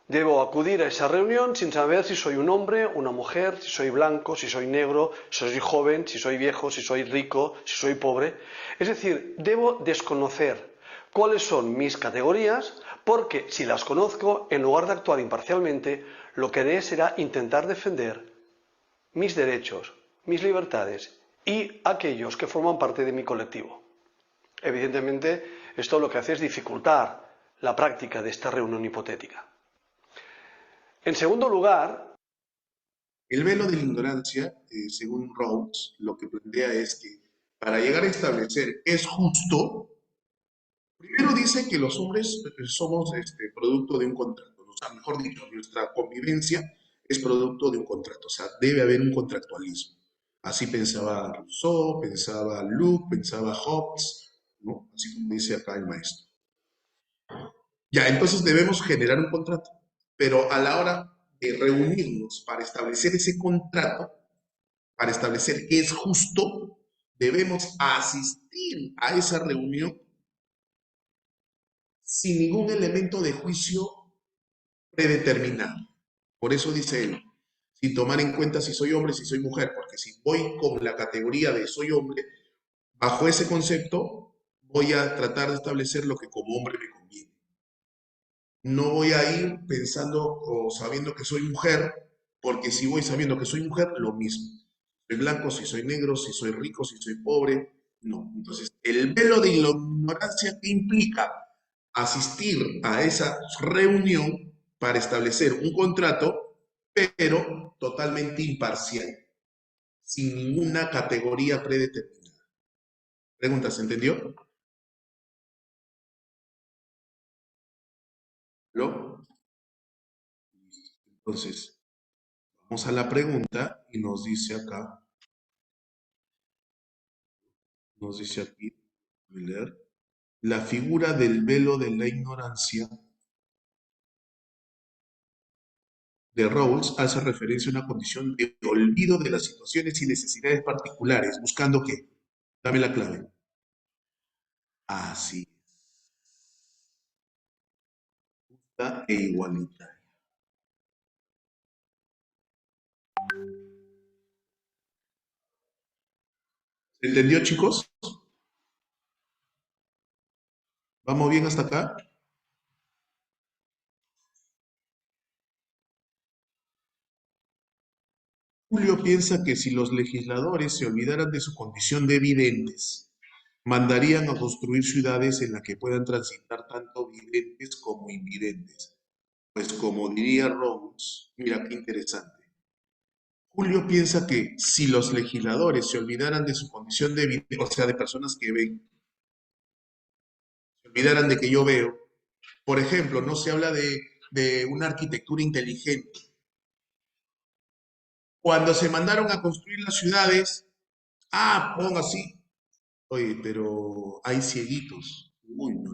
Debo acudir a esa reunión sin saber si soy un hombre, una mujer, si soy blanco, si soy negro, si soy joven, si soy viejo, si soy rico, si soy pobre. Es decir, debo desconocer cuáles son mis categorías porque si las conozco, en lugar de actuar imparcialmente, lo que haré será intentar defender mis derechos, mis libertades y aquellos que forman parte de mi colectivo. Evidentemente, esto lo que hace es dificultar la práctica de esta reunión hipotética. En segundo lugar, el velo de la ignorancia, según Rawls, lo que plantea es que para llegar a establecer es justo, primero dice que los hombres somos producto de un contrato, o sea, mejor dicho, nuestra convivencia es producto de un contrato, o sea, debe haber un contractualismo. Así pensaba Rousseau, pensaba Luke, pensaba Hobbes, ¿no? Así como dice acá el maestro. Ya, entonces debemos generar un contrato, pero a la hora de reunirnos para establecer ese contrato, para establecer que es justo, debemos asistir a esa reunión sin ningún elemento de juicio predeterminado. Por eso dice él, sin tomar en cuenta si soy hombre, si soy mujer, porque si voy con la categoría de soy hombre, bajo ese concepto voy a tratar de establecer lo que como hombre me conviene. No voy a ir pensando o sabiendo que soy mujer, porque si voy sabiendo que soy mujer, lo mismo. Si soy blanco, si soy negro, si soy rico, si soy pobre, no. Entonces, el velo de ignorancia que implica asistir a esa reunión para establecer un contrato, pero totalmente imparcial, sin ninguna categoría predeterminada. Pregunta, ¿se entendió? ¿Lo? Entonces, vamos a la pregunta y nos dice acá, nos dice aquí, voy a leer, la figura del velo de la ignorancia de Rawls hace referencia a una condición de olvido de las situaciones y necesidades particulares, buscando qué. Dame la clave. Así, justa e igualitaria. ¿Se entendió, chicos? ¿Vamos bien hasta acá? Julio piensa que si los legisladores se olvidaran de su condición de videntes, mandarían a construir ciudades en las que puedan transitar tanto videntes como invidentes. Pues como diría Rawls, mira qué interesante. Julio piensa que si los legisladores se olvidaran de su condición de vidente, o sea, de personas que ven, se olvidaran de que yo veo, por ejemplo, no se habla de una arquitectura inteligente. Cuando se mandaron a construir las ciudades, ponga así. Oye, pero hay cieguitos. Uy, no,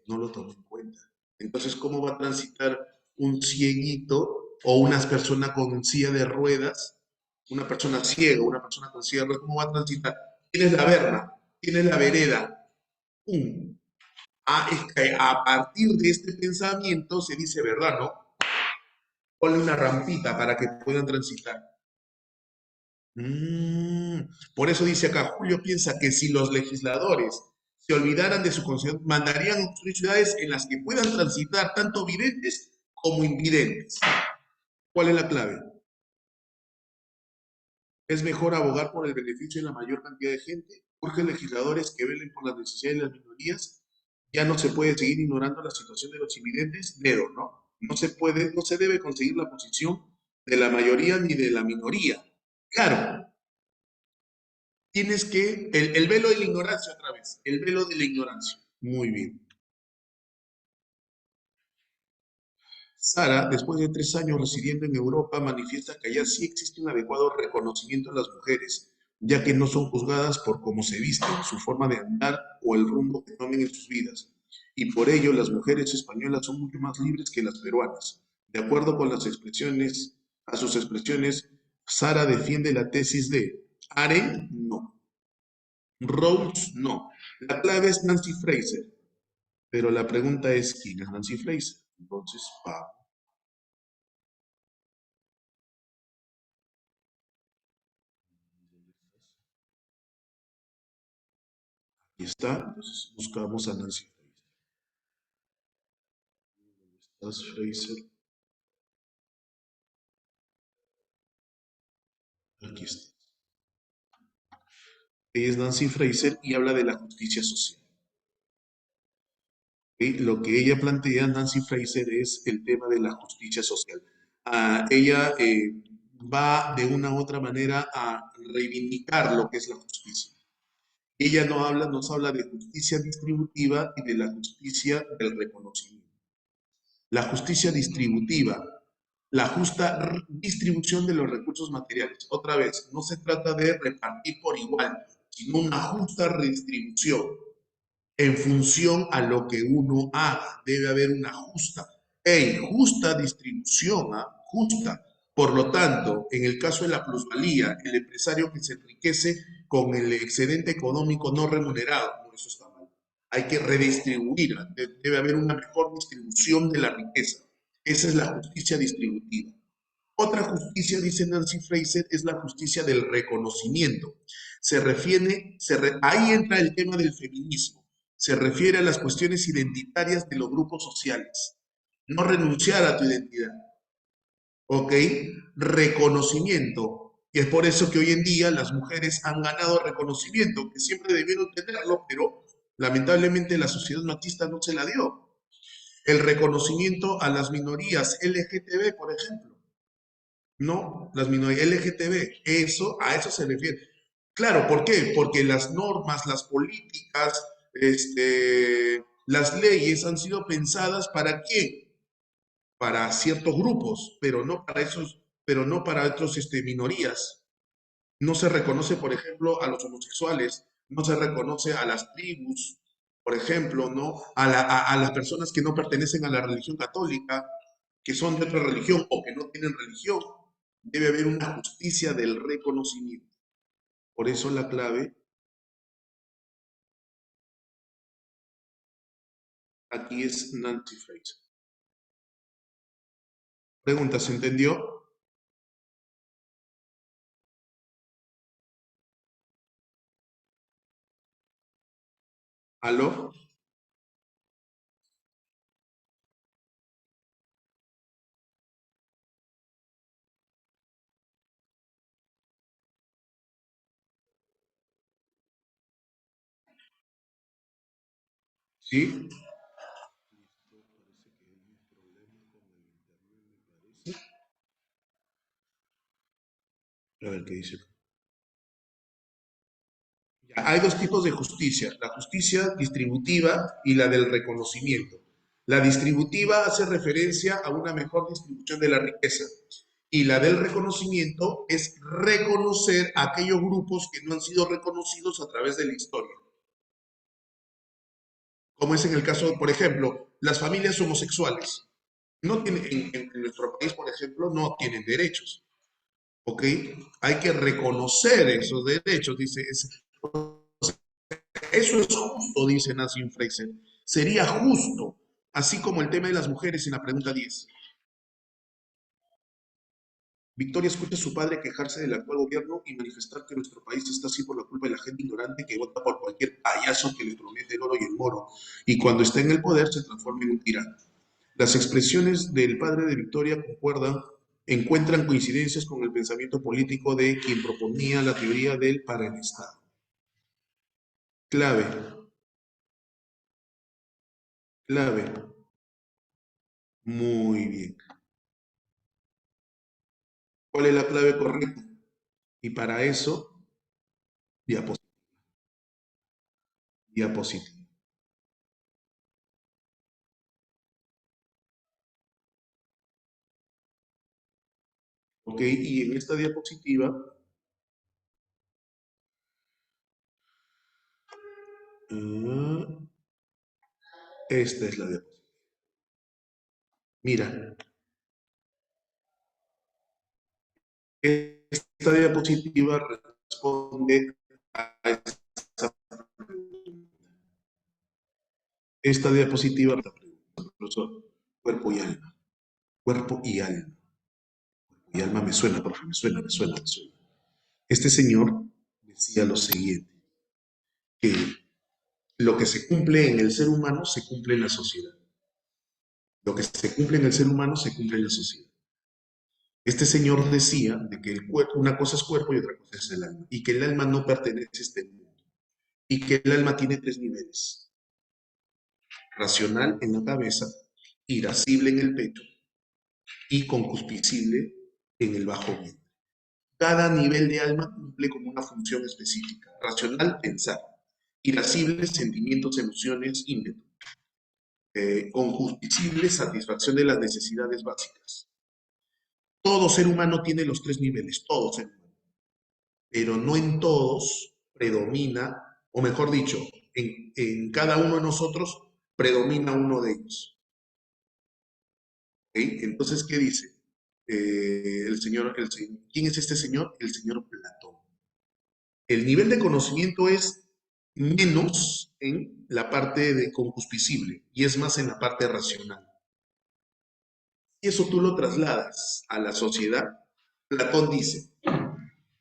no lo tomé en cuenta. Entonces, ¿cómo va a transitar un cieguito o una persona con silla de ruedas? Una persona ciega, una persona con silla de ruedas, ¿cómo va a transitar? Tienes la verna, tienes la vereda. ¡Pum! Es que a partir de este pensamiento se dice, ¿verdad, no? Ponle una rampita para que puedan transitar. Por eso dice acá, Julio piensa que si los legisladores se olvidaran de su constitución, mandarían a construir ciudades en las que puedan transitar tanto videntes como invidentes. ¿Cuál es la clave? Es mejor abogar por el beneficio de la mayor cantidad de gente. Urge legisladores que velen por las necesidades de las minorías. Ya no se puede seguir ignorando la situación de los invidentes. Dedo, ¿no? No se puede, no se debe conseguir la posición de la mayoría ni de la minoría. Claro, tienes que, el velo de la ignorancia otra vez, el velo de la ignorancia. Muy bien. Sara, después de 3 años residiendo en Europa, manifiesta que allá sí existe un adecuado reconocimiento de las mujeres, ya que no son juzgadas por cómo se visten, su forma de andar o el rumbo que tomen en sus vidas. Y por ello las mujeres españolas son mucho más libres que las peruanas. De acuerdo con las expresiones, a sus expresiones, Sara defiende la tesis de Arendt, no. Rawls, no. La clave es Nancy Fraser, pero la pregunta es, ¿quién es Nancy Fraser? Entonces, aquí está. Entonces, buscamos a Nancy Fraser. ¿Dónde estás, Fraser? Aquí está. Ella es Nancy Fraser y habla de la justicia social. ¿Ok? Lo que ella plantea, Nancy Fraser, es el tema de la justicia social. Ella va de una u otra manera a reivindicar lo que es la justicia. Ella nos habla de justicia distributiva y de la justicia del reconocimiento. La justicia distributiva, la justa distribución de los recursos materiales. Otra vez, no se trata de repartir por igual, sino una justa redistribución. en función a lo que uno haga. Debe haber una justa distribución, justa. Por lo tanto, en el caso de la plusvalía, el empresario que se enriquece con el excedente económico no remunerado, no, eso está mal. Hay que redistribuir, debe haber una mejor distribución de la riqueza. Esa es la justicia distributiva. Otra justicia, dice Nancy Fraser, es la justicia del reconocimiento. Ahí entra el tema del feminismo. Se refiere a las cuestiones identitarias de los grupos sociales. No renunciar a tu identidad. ¿Ok? Reconocimiento. Y es por eso que hoy en día las mujeres han ganado reconocimiento, que siempre debieron tenerlo, pero lamentablemente la sociedad machista no se la dio. El reconocimiento a las minorías LGTB, por ejemplo. No, las minorías LGTB, a eso se refiere. Claro, ¿por qué? Porque las normas, las políticas, las leyes han sido pensadas ¿para quién? Para ciertos grupos, pero no para otros minorías. No se reconoce, por ejemplo, a los homosexuales, no se reconoce a las tribus, por ejemplo, ¿no? A las personas que no pertenecen a la religión católica, que son de otra religión o que no tienen religión. Debe haber una justicia del reconocimiento. Por eso la clave aquí es Nancy Fraser. Pregunta, ¿se entendió? ¿Aló? ¿Sí? A ver qué dice. Hay dos tipos de justicia, la justicia distributiva y la del reconocimiento. La distributiva hace referencia a una mejor distribución de la riqueza y la del reconocimiento es reconocer a aquellos grupos que no han sido reconocidos a través de la historia. Como es en el caso, por ejemplo, las familias homosexuales. No tienen, en nuestro país, por ejemplo, no tienen derechos. ¿Ok? Hay que reconocer esos derechos, dice. Eso es justo, dice Nancy Fraser. Sería justo, así como el tema de las mujeres en la pregunta 10. Victoria escucha a su padre quejarse del actual gobierno y manifestar que nuestro país está así por la culpa de la gente ignorante que vota por cualquier payaso que le promete el oro y el moro, y cuando está en el poder se transforma en un tirano. Las expresiones del padre de Victoria encuentran coincidencias con el pensamiento político de quien proponía la teoría del para el Estado. Clave, clave. Muy bien. ¿Cuál es la clave correcta? Y para eso, diapositiva. Diapositiva. Ok, y en esta diapositiva, esta es la diapositiva. Mira, esta diapositiva responde a esta pregunta. Esta diapositiva, profesor, cuerpo y alma. Cuerpo y alma. Y alma me suena, profe, me suena. Este señor decía lo siguiente, que lo que se cumple en el ser humano se cumple en la sociedad. Lo que se cumple en el ser humano se cumple en la sociedad. Este señor decía de que el cuerpo, una cosa es cuerpo y otra cosa es el alma, y que el alma no pertenece a este mundo, y que el alma tiene 3 niveles: racional en la cabeza, irascible en el pecho y concupiscible en el bajo vientre. Cada nivel de alma cumple con una función específica. Racional, pensar. Irascible, sentimientos, emociones, ímpetu. Concupiscible, satisfacción de las necesidades básicas. Todo ser humano tiene los 3 niveles, todo ser humano. Pero no en todos predomina, o mejor dicho, en cada uno de nosotros predomina uno de ellos. ¿Ok? Entonces, ¿qué dice? ¿Quién es este señor? El señor Platón. El nivel de conocimiento es menos en la parte de concupiscible y es más en la parte racional. Y eso tú lo trasladas a la sociedad. Platón dice,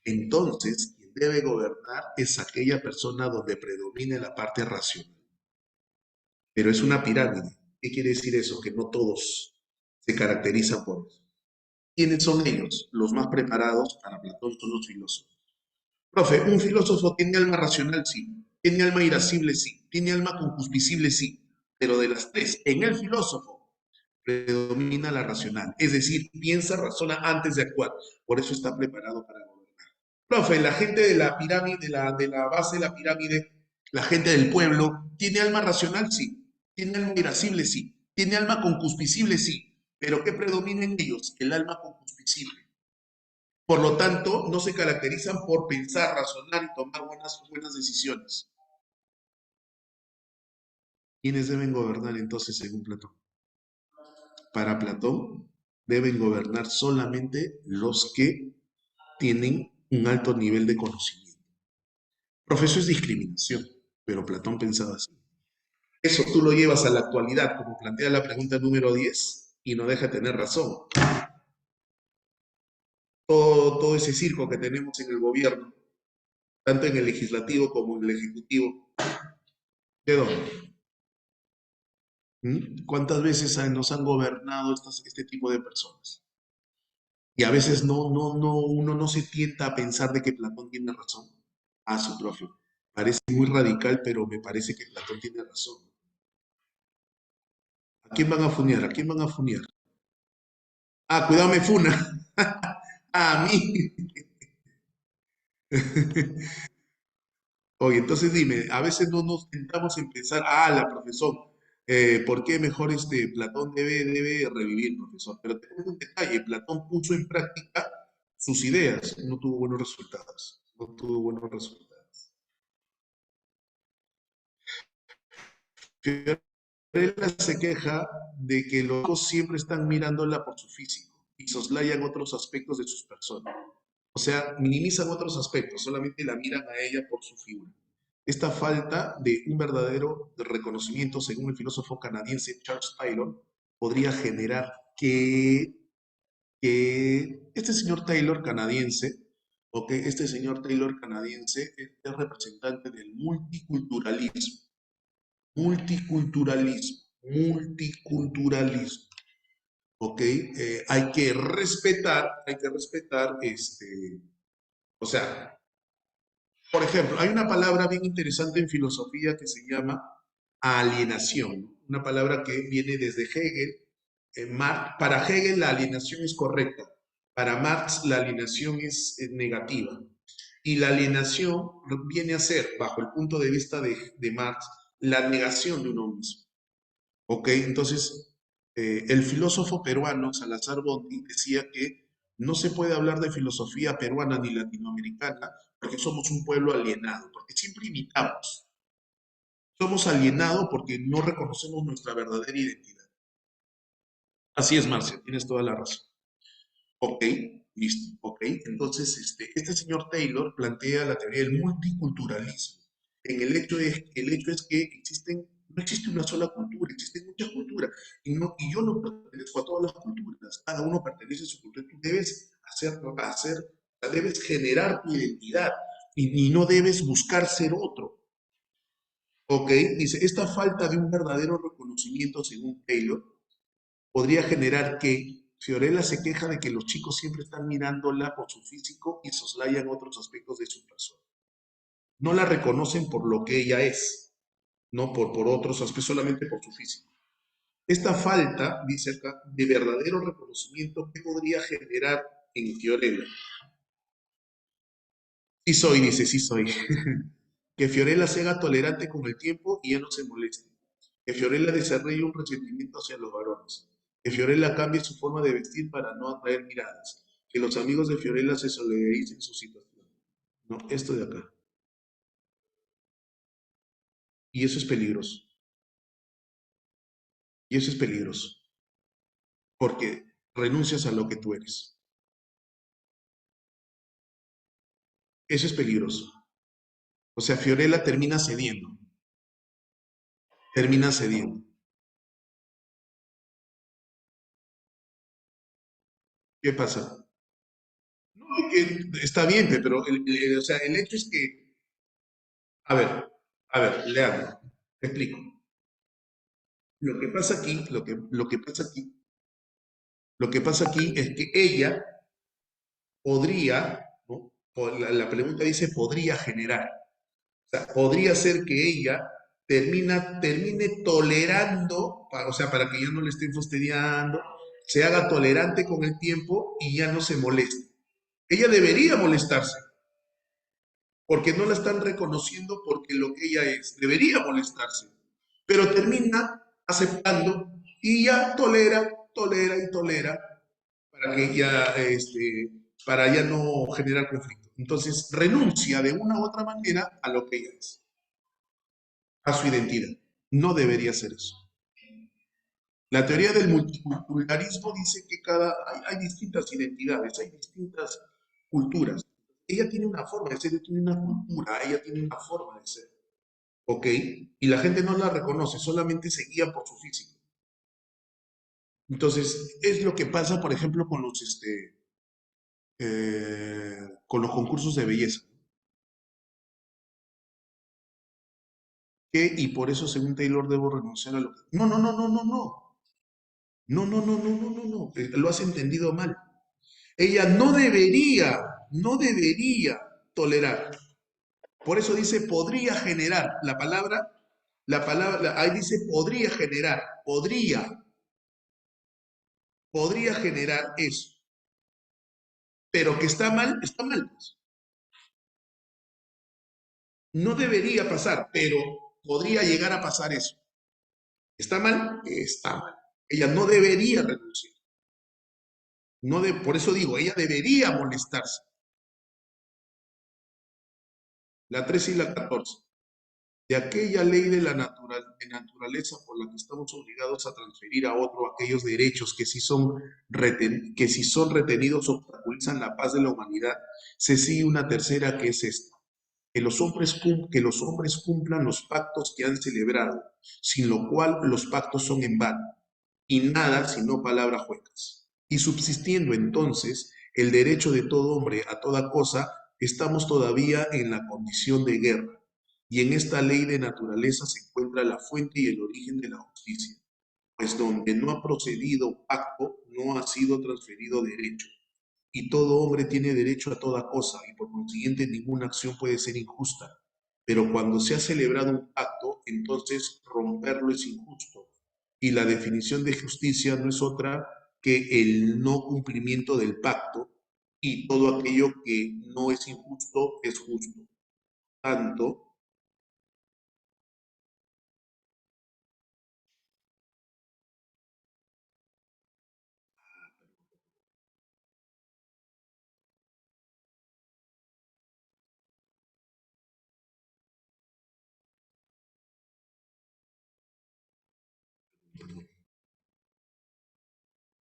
entonces quien debe gobernar es aquella persona donde predomine la parte racional. Pero es una pirámide. ¿Qué quiere decir eso? Que no todos se caracterizan por eso. ¿Quiénes son ellos? Los más preparados para Platón son los filósofos. Profe, ¿un filósofo tiene alma racional? Sí. ¿Tiene alma irascible? Sí. ¿Tiene alma concupiscible? Sí. Pero de las tres, en el filósofo predomina la racional. Es decir, piensa, razona antes de actuar. Por eso está preparado para gobernar. Profe, la gente de la pirámide, de la base de la pirámide, la gente del pueblo, ¿tiene alma racional? Sí. ¿Tiene alma irascible? Sí. ¿Tiene alma concupiscible? Sí. ¿Pero qué predomina en ellos? El alma concupiscible. Por lo tanto, no se caracterizan por pensar, razonar y tomar buenas decisiones. ¿Quiénes deben gobernar entonces según Platón? Para Platón, deben gobernar solamente los que tienen un alto nivel de conocimiento. Profesor es discriminación, pero Platón pensaba así. Eso tú lo llevas a la actualidad, como plantea la pregunta número 10, y no deja de tener razón. Todo ese circo que tenemos en el gobierno, tanto en el legislativo como en el ejecutivo, ¿de dónde? ¿Cuántas veces nos han gobernado este tipo de personas? Y a veces uno no se tienta a pensar de que Platón tiene razón. Ah, su profe. Parece muy radical, pero me parece que Platón tiene razón. ¿A quién van a funear? ¿A quién van a funear? Ah, cuidado, me funa. A mí. Oye, entonces dime, a veces no nos tentamos en pensar, la profesor, ¿por qué mejor Platón debe revivir, profesor? Pero te cuento un detalle, Platón puso en práctica sus ideas, no tuvo buenos resultados, no tuvo buenos resultados. Fiorella se queja de que los ojos siempre están mirándola por su físico y soslayan otros aspectos de sus personas. O sea, minimizan otros aspectos, solamente la miran a ella por su figura. Esta falta de un verdadero reconocimiento, según el filósofo canadiense Charles Taylor, podría generar que este señor Taylor canadiense, este señor Taylor canadiense es representante del multiculturalismo, multiculturalismo, ¿ok? Hay que respetar, o sea, por ejemplo, hay una palabra bien interesante en filosofía que se llama alienación, ¿no? Una palabra que viene desde Hegel. Para Hegel la alienación es correcta, para Marx la alienación es negativa. Y la alienación viene a ser, bajo el punto de vista de Marx, la negación de uno mismo. ¿Ok? Entonces, el filósofo peruano Salazar Bondi decía que no se puede hablar de filosofía peruana ni latinoamericana porque somos un pueblo alienado, porque siempre imitamos. Somos alienados porque no reconocemos nuestra verdadera identidad. Así es, Marcia, tienes toda la razón. Ok, listo, ok. Entonces, este señor Taylor plantea la teoría del multiculturalismo. El hecho es que no existe una sola cultura, existen muchas culturas. Y yo no pertenezco a todas las culturas. Cada uno pertenece a su cultura. Tú debes debes generar tu identidad y no debes buscar ser otro. Ok, dice, esta falta de un verdadero reconocimiento, según Taylor, podría generar que Fiorella se queja de que los chicos siempre están mirándola por su físico y soslayan otros aspectos de su persona. No la reconocen por lo que ella es, no por otros aspectos, solamente por su físico. Esta falta, dice acá, de verdadero reconocimiento, ¿qué podría generar en Fiorella? Sí soy, dice, sí soy. Que Fiorella sea tolerante con el tiempo y ya no se moleste. Que Fiorella desarrolle un resentimiento hacia los varones. Que Fiorella cambie su forma de vestir para no atraer miradas. Que los amigos de Fiorella se solidaricen en su situación. No, esto de acá. Y eso es peligroso. Y eso es peligroso. Porque renuncias a lo que tú eres. Eso es peligroso. O sea, Fiorella termina cediendo. Termina cediendo. ¿Qué pasa? No, que está bien, pero o sea, el hecho es que, a ver, Leandro, te explico. Lo que pasa aquí, lo que pasa aquí es que ella podría, ¿no? La pregunta dice podría generar. O sea, podría ser que ella termine tolerando, o sea, para que ya no le estén fastidiando, se haga tolerante con el tiempo y ya no se moleste. Ella debería molestarse, porque no la están reconociendo porque lo que ella es, debería molestarse, pero termina aceptando y ya tolera y tolera para que ya, para ya no generar conflicto. Entonces renuncia de una u otra manera a lo que ella es, a su identidad. No debería ser eso. La teoría del multiculturalismo dice que hay distintas identidades, hay distintas culturas. Ella tiene una forma de ser, ella tiene una cultura, ella tiene una forma de ser. ¿Ok? Y la gente no la reconoce, solamente se guía por su físico. Entonces, es lo que pasa, por ejemplo, con los concursos de belleza. Y por eso, según Taylor, debo renunciar a lo que... No, no, no, no, no, no. No, no, no, no, no, no, no. Lo has entendido mal. Ella no debería tolerar. Por eso dice podría generar. Ahí dice podría generar. Podría generar eso. Pero que está mal, pues. No debería pasar, pero podría llegar a pasar eso. ¿Está mal? Está mal. Ella no debería renunciar. Por eso digo, ella debería molestarse. La 13 y la 14. De aquella ley de naturaleza por la que estamos obligados a transferir a otro aquellos derechos que si son retenidos obstaculizan la paz de la humanidad, se sigue una tercera que es esta. Que los hombres cumplan los pactos que han celebrado, sin lo cual los pactos son en vano, y nada sino palabras huecas. Y subsistiendo entonces el derecho de todo hombre a toda cosa, estamos todavía en la condición de guerra, y en esta ley de naturaleza se encuentra la fuente y el origen de la justicia, pues donde no ha procedido pacto, no ha sido transferido derecho y todo hombre tiene derecho a toda cosa, y por consiguiente ninguna acción puede ser injusta. Pero cuando se ha celebrado un pacto, entonces romperlo es injusto. Y la definición de justicia no es otra que el no cumplimiento del pacto, y todo aquello que no es injusto es justo. Tanto,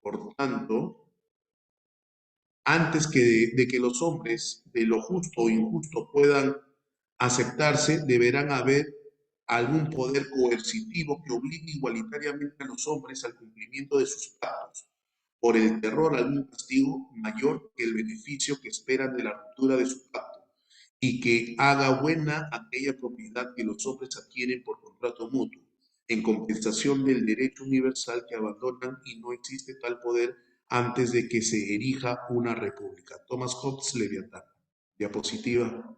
por tanto, antes de que los hombres de lo justo o injusto puedan aceptarse, deberán haber algún poder coercitivo que obligue igualitariamente a los hombres al cumplimiento de sus pactos, por el terror a algún castigo mayor que el beneficio que esperan de la ruptura de su pacto, y que haga buena aquella propiedad que los hombres adquieren por contrato mutuo, en compensación del derecho universal que abandonan, y no existe tal poder antes de que se erija una república. Thomas Hobbes, Leviatán. Diapositiva.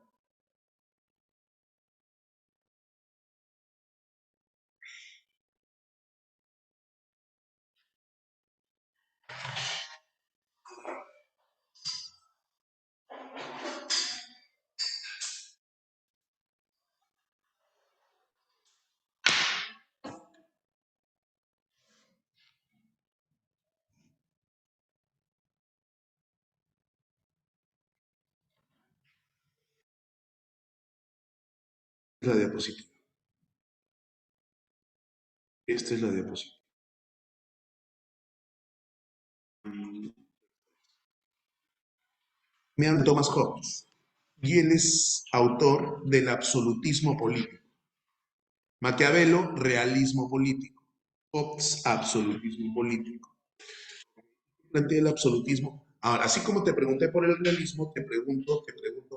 La diapositiva. Esta es la diapositiva. Me habla Thomas Hobbes y él es autor del absolutismo político. Maquiavelo, realismo político. Hobbes, absolutismo político. Plantea el absolutismo. Ahora, así como te pregunté por el realismo, te pregunto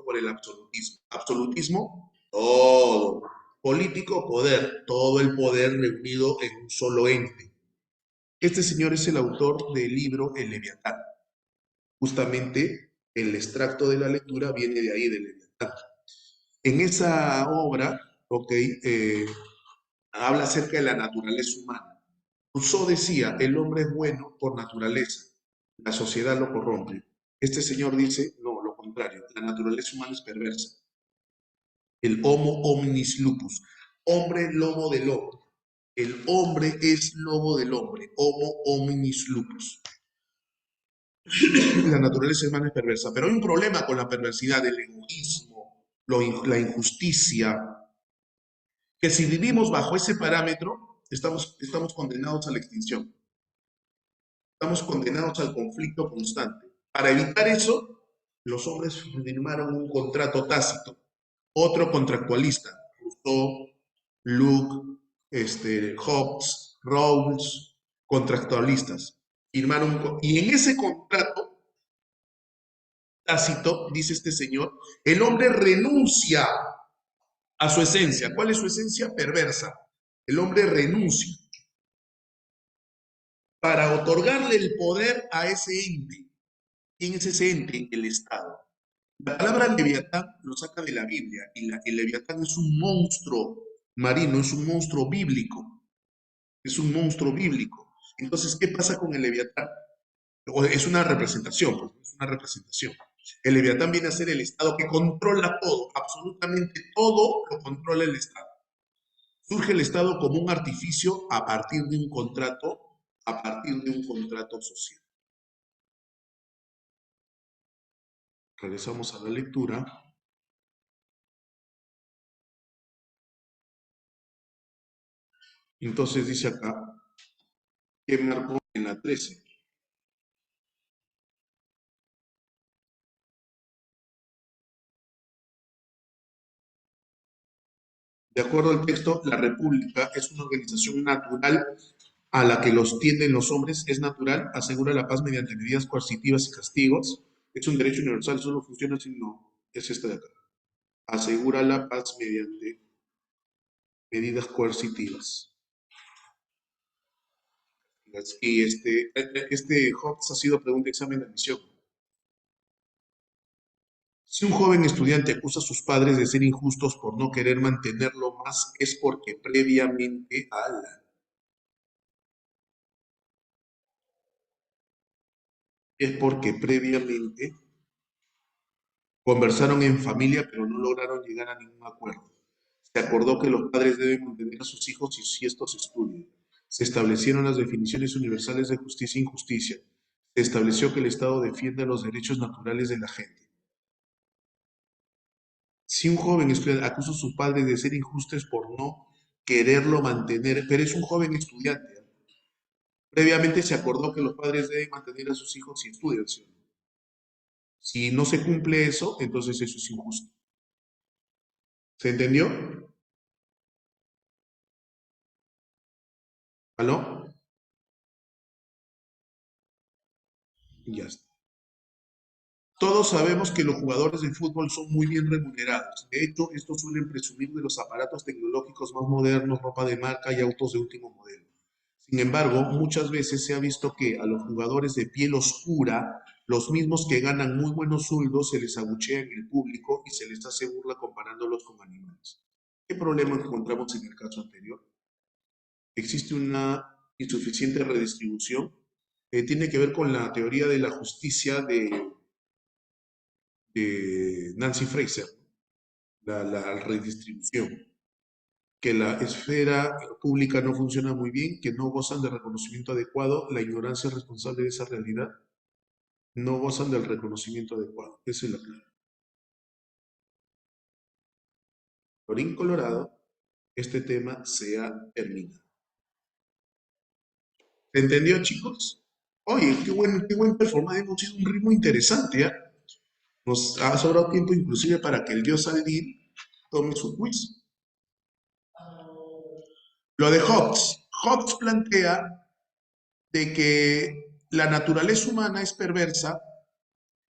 por el absolutismo. Absolutismo, todo. Político, poder. Todo el poder reunido en un solo ente. Este señor es el autor del libro El Leviatán. Justamente el extracto de la lectura viene de ahí, del Leviatán. En esa obra, ok, habla acerca de la naturaleza humana. Rousseau decía, el hombre es bueno por naturaleza, la sociedad lo corrompe. Este señor dice, no, lo contrario, la naturaleza humana es perversa. El homo hominis lupus, hombre lobo del hombre. El hombre es lobo del hombre, homo hominis lupus. La naturaleza humana es perversa, pero hay un problema con la perversidad, el egoísmo, la injusticia, que si vivimos bajo ese parámetro, estamos condenados a la extinción. Estamos condenados al conflicto constante. Para evitar eso, los hombres firmaron un contrato tácito, otro contractualista, Rousseau, Locke, Hobbes, Rawls, contractualistas, firmaron, y en ese contrato tácito, dice este señor, el hombre renuncia a su esencia. ¿Cuál es su esencia? Perversa. El hombre renuncia para otorgarle el poder a ese ente. ¿Quién es ese ente? El Estado. La palabra Leviatán lo saca de la Biblia y el Leviatán es un monstruo marino, es un monstruo bíblico, es un monstruo bíblico. Entonces, ¿qué pasa con el Leviatán? Es una representación, pues, es una representación. El Leviatán viene a ser el Estado que controla todo, absolutamente todo lo controla el Estado. Surge el Estado como un artificio a partir de un contrato social. Regresamos a la lectura. Entonces dice acá que marcó en la 13. De acuerdo al texto, la República es una organización natural a la que los tienden los hombres, es natural, asegura la paz mediante medidas coercitivas y castigos, es un derecho universal, solo funciona si no, es esta de acá. Asegura la paz mediante medidas coercitivas. Y este Hobbes ha sido pregunta de examen de admisión. Si un joven estudiante acusa a sus padres de ser injustos por no querer mantenerlo más, es porque previamente conversaron en familia, pero no lograron llegar a ningún acuerdo. Se acordó que los padres deben mantener a sus hijos si estos estudian. Se establecieron las definiciones universales de justicia e injusticia. Se estableció que el Estado defiende los derechos naturales de la gente. Si un joven estudiante acusa a sus padres de ser injustos por no quererlo mantener, pero es un joven estudiante, ¿eh? Previamente se acordó que los padres deben mantener a sus hijos si estudian, ¿sí? Si no se cumple eso, entonces eso es injusto. ¿Se entendió? ¿Aló? Ya está. Todos sabemos que los jugadores de fútbol son muy bien remunerados. De hecho, estos suelen presumir de los aparatos tecnológicos más modernos, ropa de marca y autos de último modelo. Sin embargo, muchas veces se ha visto que a los jugadores de piel oscura, los mismos que ganan muy buenos sueldos, se les abuchea en el público y se les hace burla comparándolos con animales. ¿Qué problema encontramos en el caso anterior? Existe una insuficiente redistribución. Tiene que ver con la teoría de la justicia de Nancy Fraser, la redistribución, que la esfera pública no funciona muy bien, que no gozan de reconocimiento adecuado, la ignorancia es responsable de esa realidad, no gozan del reconocimiento adecuado. Esa es la clave. Colorín colorado, este tema se ha terminado. ¿Se entendió, chicos? Oye, qué buen performance, hemos hecho un ritmo interesante, ¿ah? Nos ha sobrado tiempo inclusive para que el dios Aldir tome su quiz. Lo de Hobbes. Hobbes plantea de que la naturaleza humana es perversa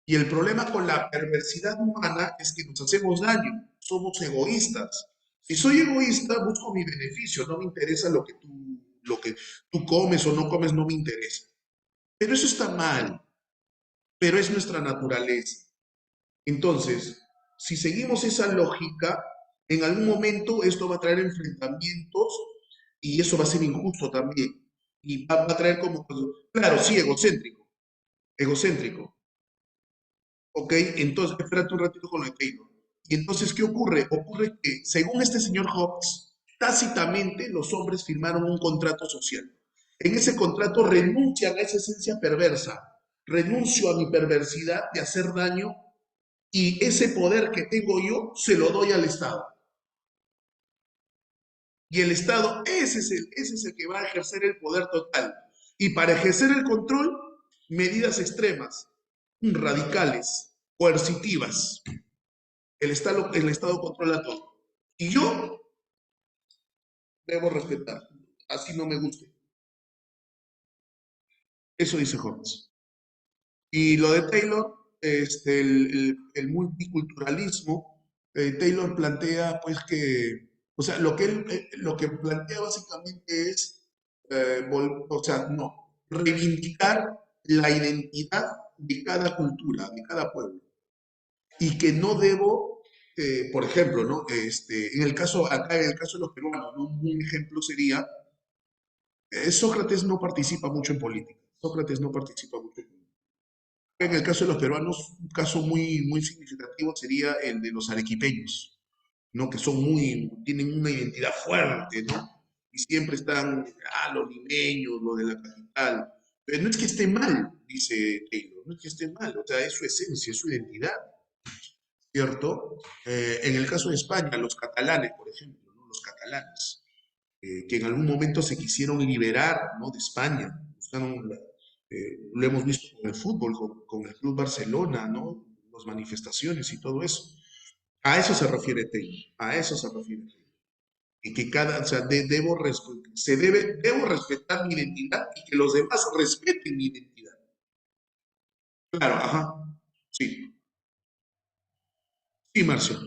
y el problema con la perversidad humana es que nos hacemos daño, somos egoístas. Si soy egoísta, busco mi beneficio, no me interesa lo que tú comes o no comes, no me interesa. Pero eso está mal, pero es nuestra naturaleza. Entonces, si seguimos esa lógica, en algún momento esto va a traer enfrentamientos y eso va a ser injusto también. Y va a traer como, claro, sí, egocéntrico. ¿Ok? Entonces, espérate un ratito con lo de Taylor. Y entonces, ¿qué ocurre? Ocurre que, según este señor Hobbes, tácitamente los hombres firmaron un contrato social. En ese contrato renuncian a esa esencia perversa. Renuncio a mi perversidad de hacer daño y ese poder que tengo yo se lo doy al Estado. Y el Estado, ese es el que va a ejercer el poder total. Y para ejercer el control, medidas extremas, radicales, coercitivas. El Estado controla todo. Y yo debo respetar, así no me guste. Eso dice Hobbes. Y lo de Taylor, el multiculturalismo, Taylor plantea pues que, o sea, lo que plantea básicamente es, o sea, no, reivindicar la identidad de cada cultura, de cada pueblo. Y que no debo, por ejemplo, ¿no? En el caso, acá en el caso de los peruanos, ¿no? Un ejemplo sería, Sócrates no participa mucho en política. Sócrates no participa mucho en política. En el caso de los peruanos, un caso muy significativo sería el de los arequipeños, ¿no? Que tienen una identidad fuerte, ¿no? Y siempre están, los limeños, lo de la capital. Pero no es que esté mal, dice Taylor, no es que esté mal, o sea, es su esencia, es su identidad, ¿cierto? En el caso de España, los catalanes, por ejemplo, ¿no? Los catalanes, que en algún momento se quisieron liberar, ¿no? De España, lo hemos visto con el fútbol, con el Club Barcelona, ¿no? Las manifestaciones y todo eso. A eso se refiere Taylor, a eso se refiere Taylor. Y que o sea, debo respetar mi identidad y que los demás respeten mi identidad. Claro, ajá, sí, sí, Marcio.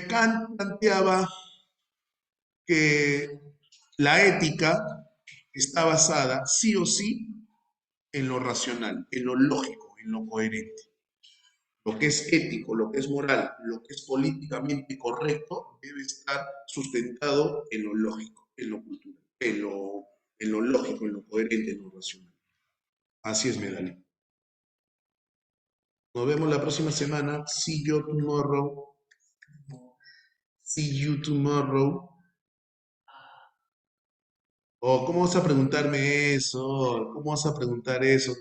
Kant planteaba que la ética está basada sí o sí en lo racional, en lo lógico, en lo coherente. Lo que es ético, lo que es moral, lo que es políticamente correcto debe estar sustentado en lo lógico, en lo cultural, en lo lógico, en lo coherente, en lo racional. Así es, Medali. Nos vemos la próxima semana. See you tomorrow. See you tomorrow. Oh, ¿cómo vas a preguntarme eso? ¿Cómo vas a preguntar eso?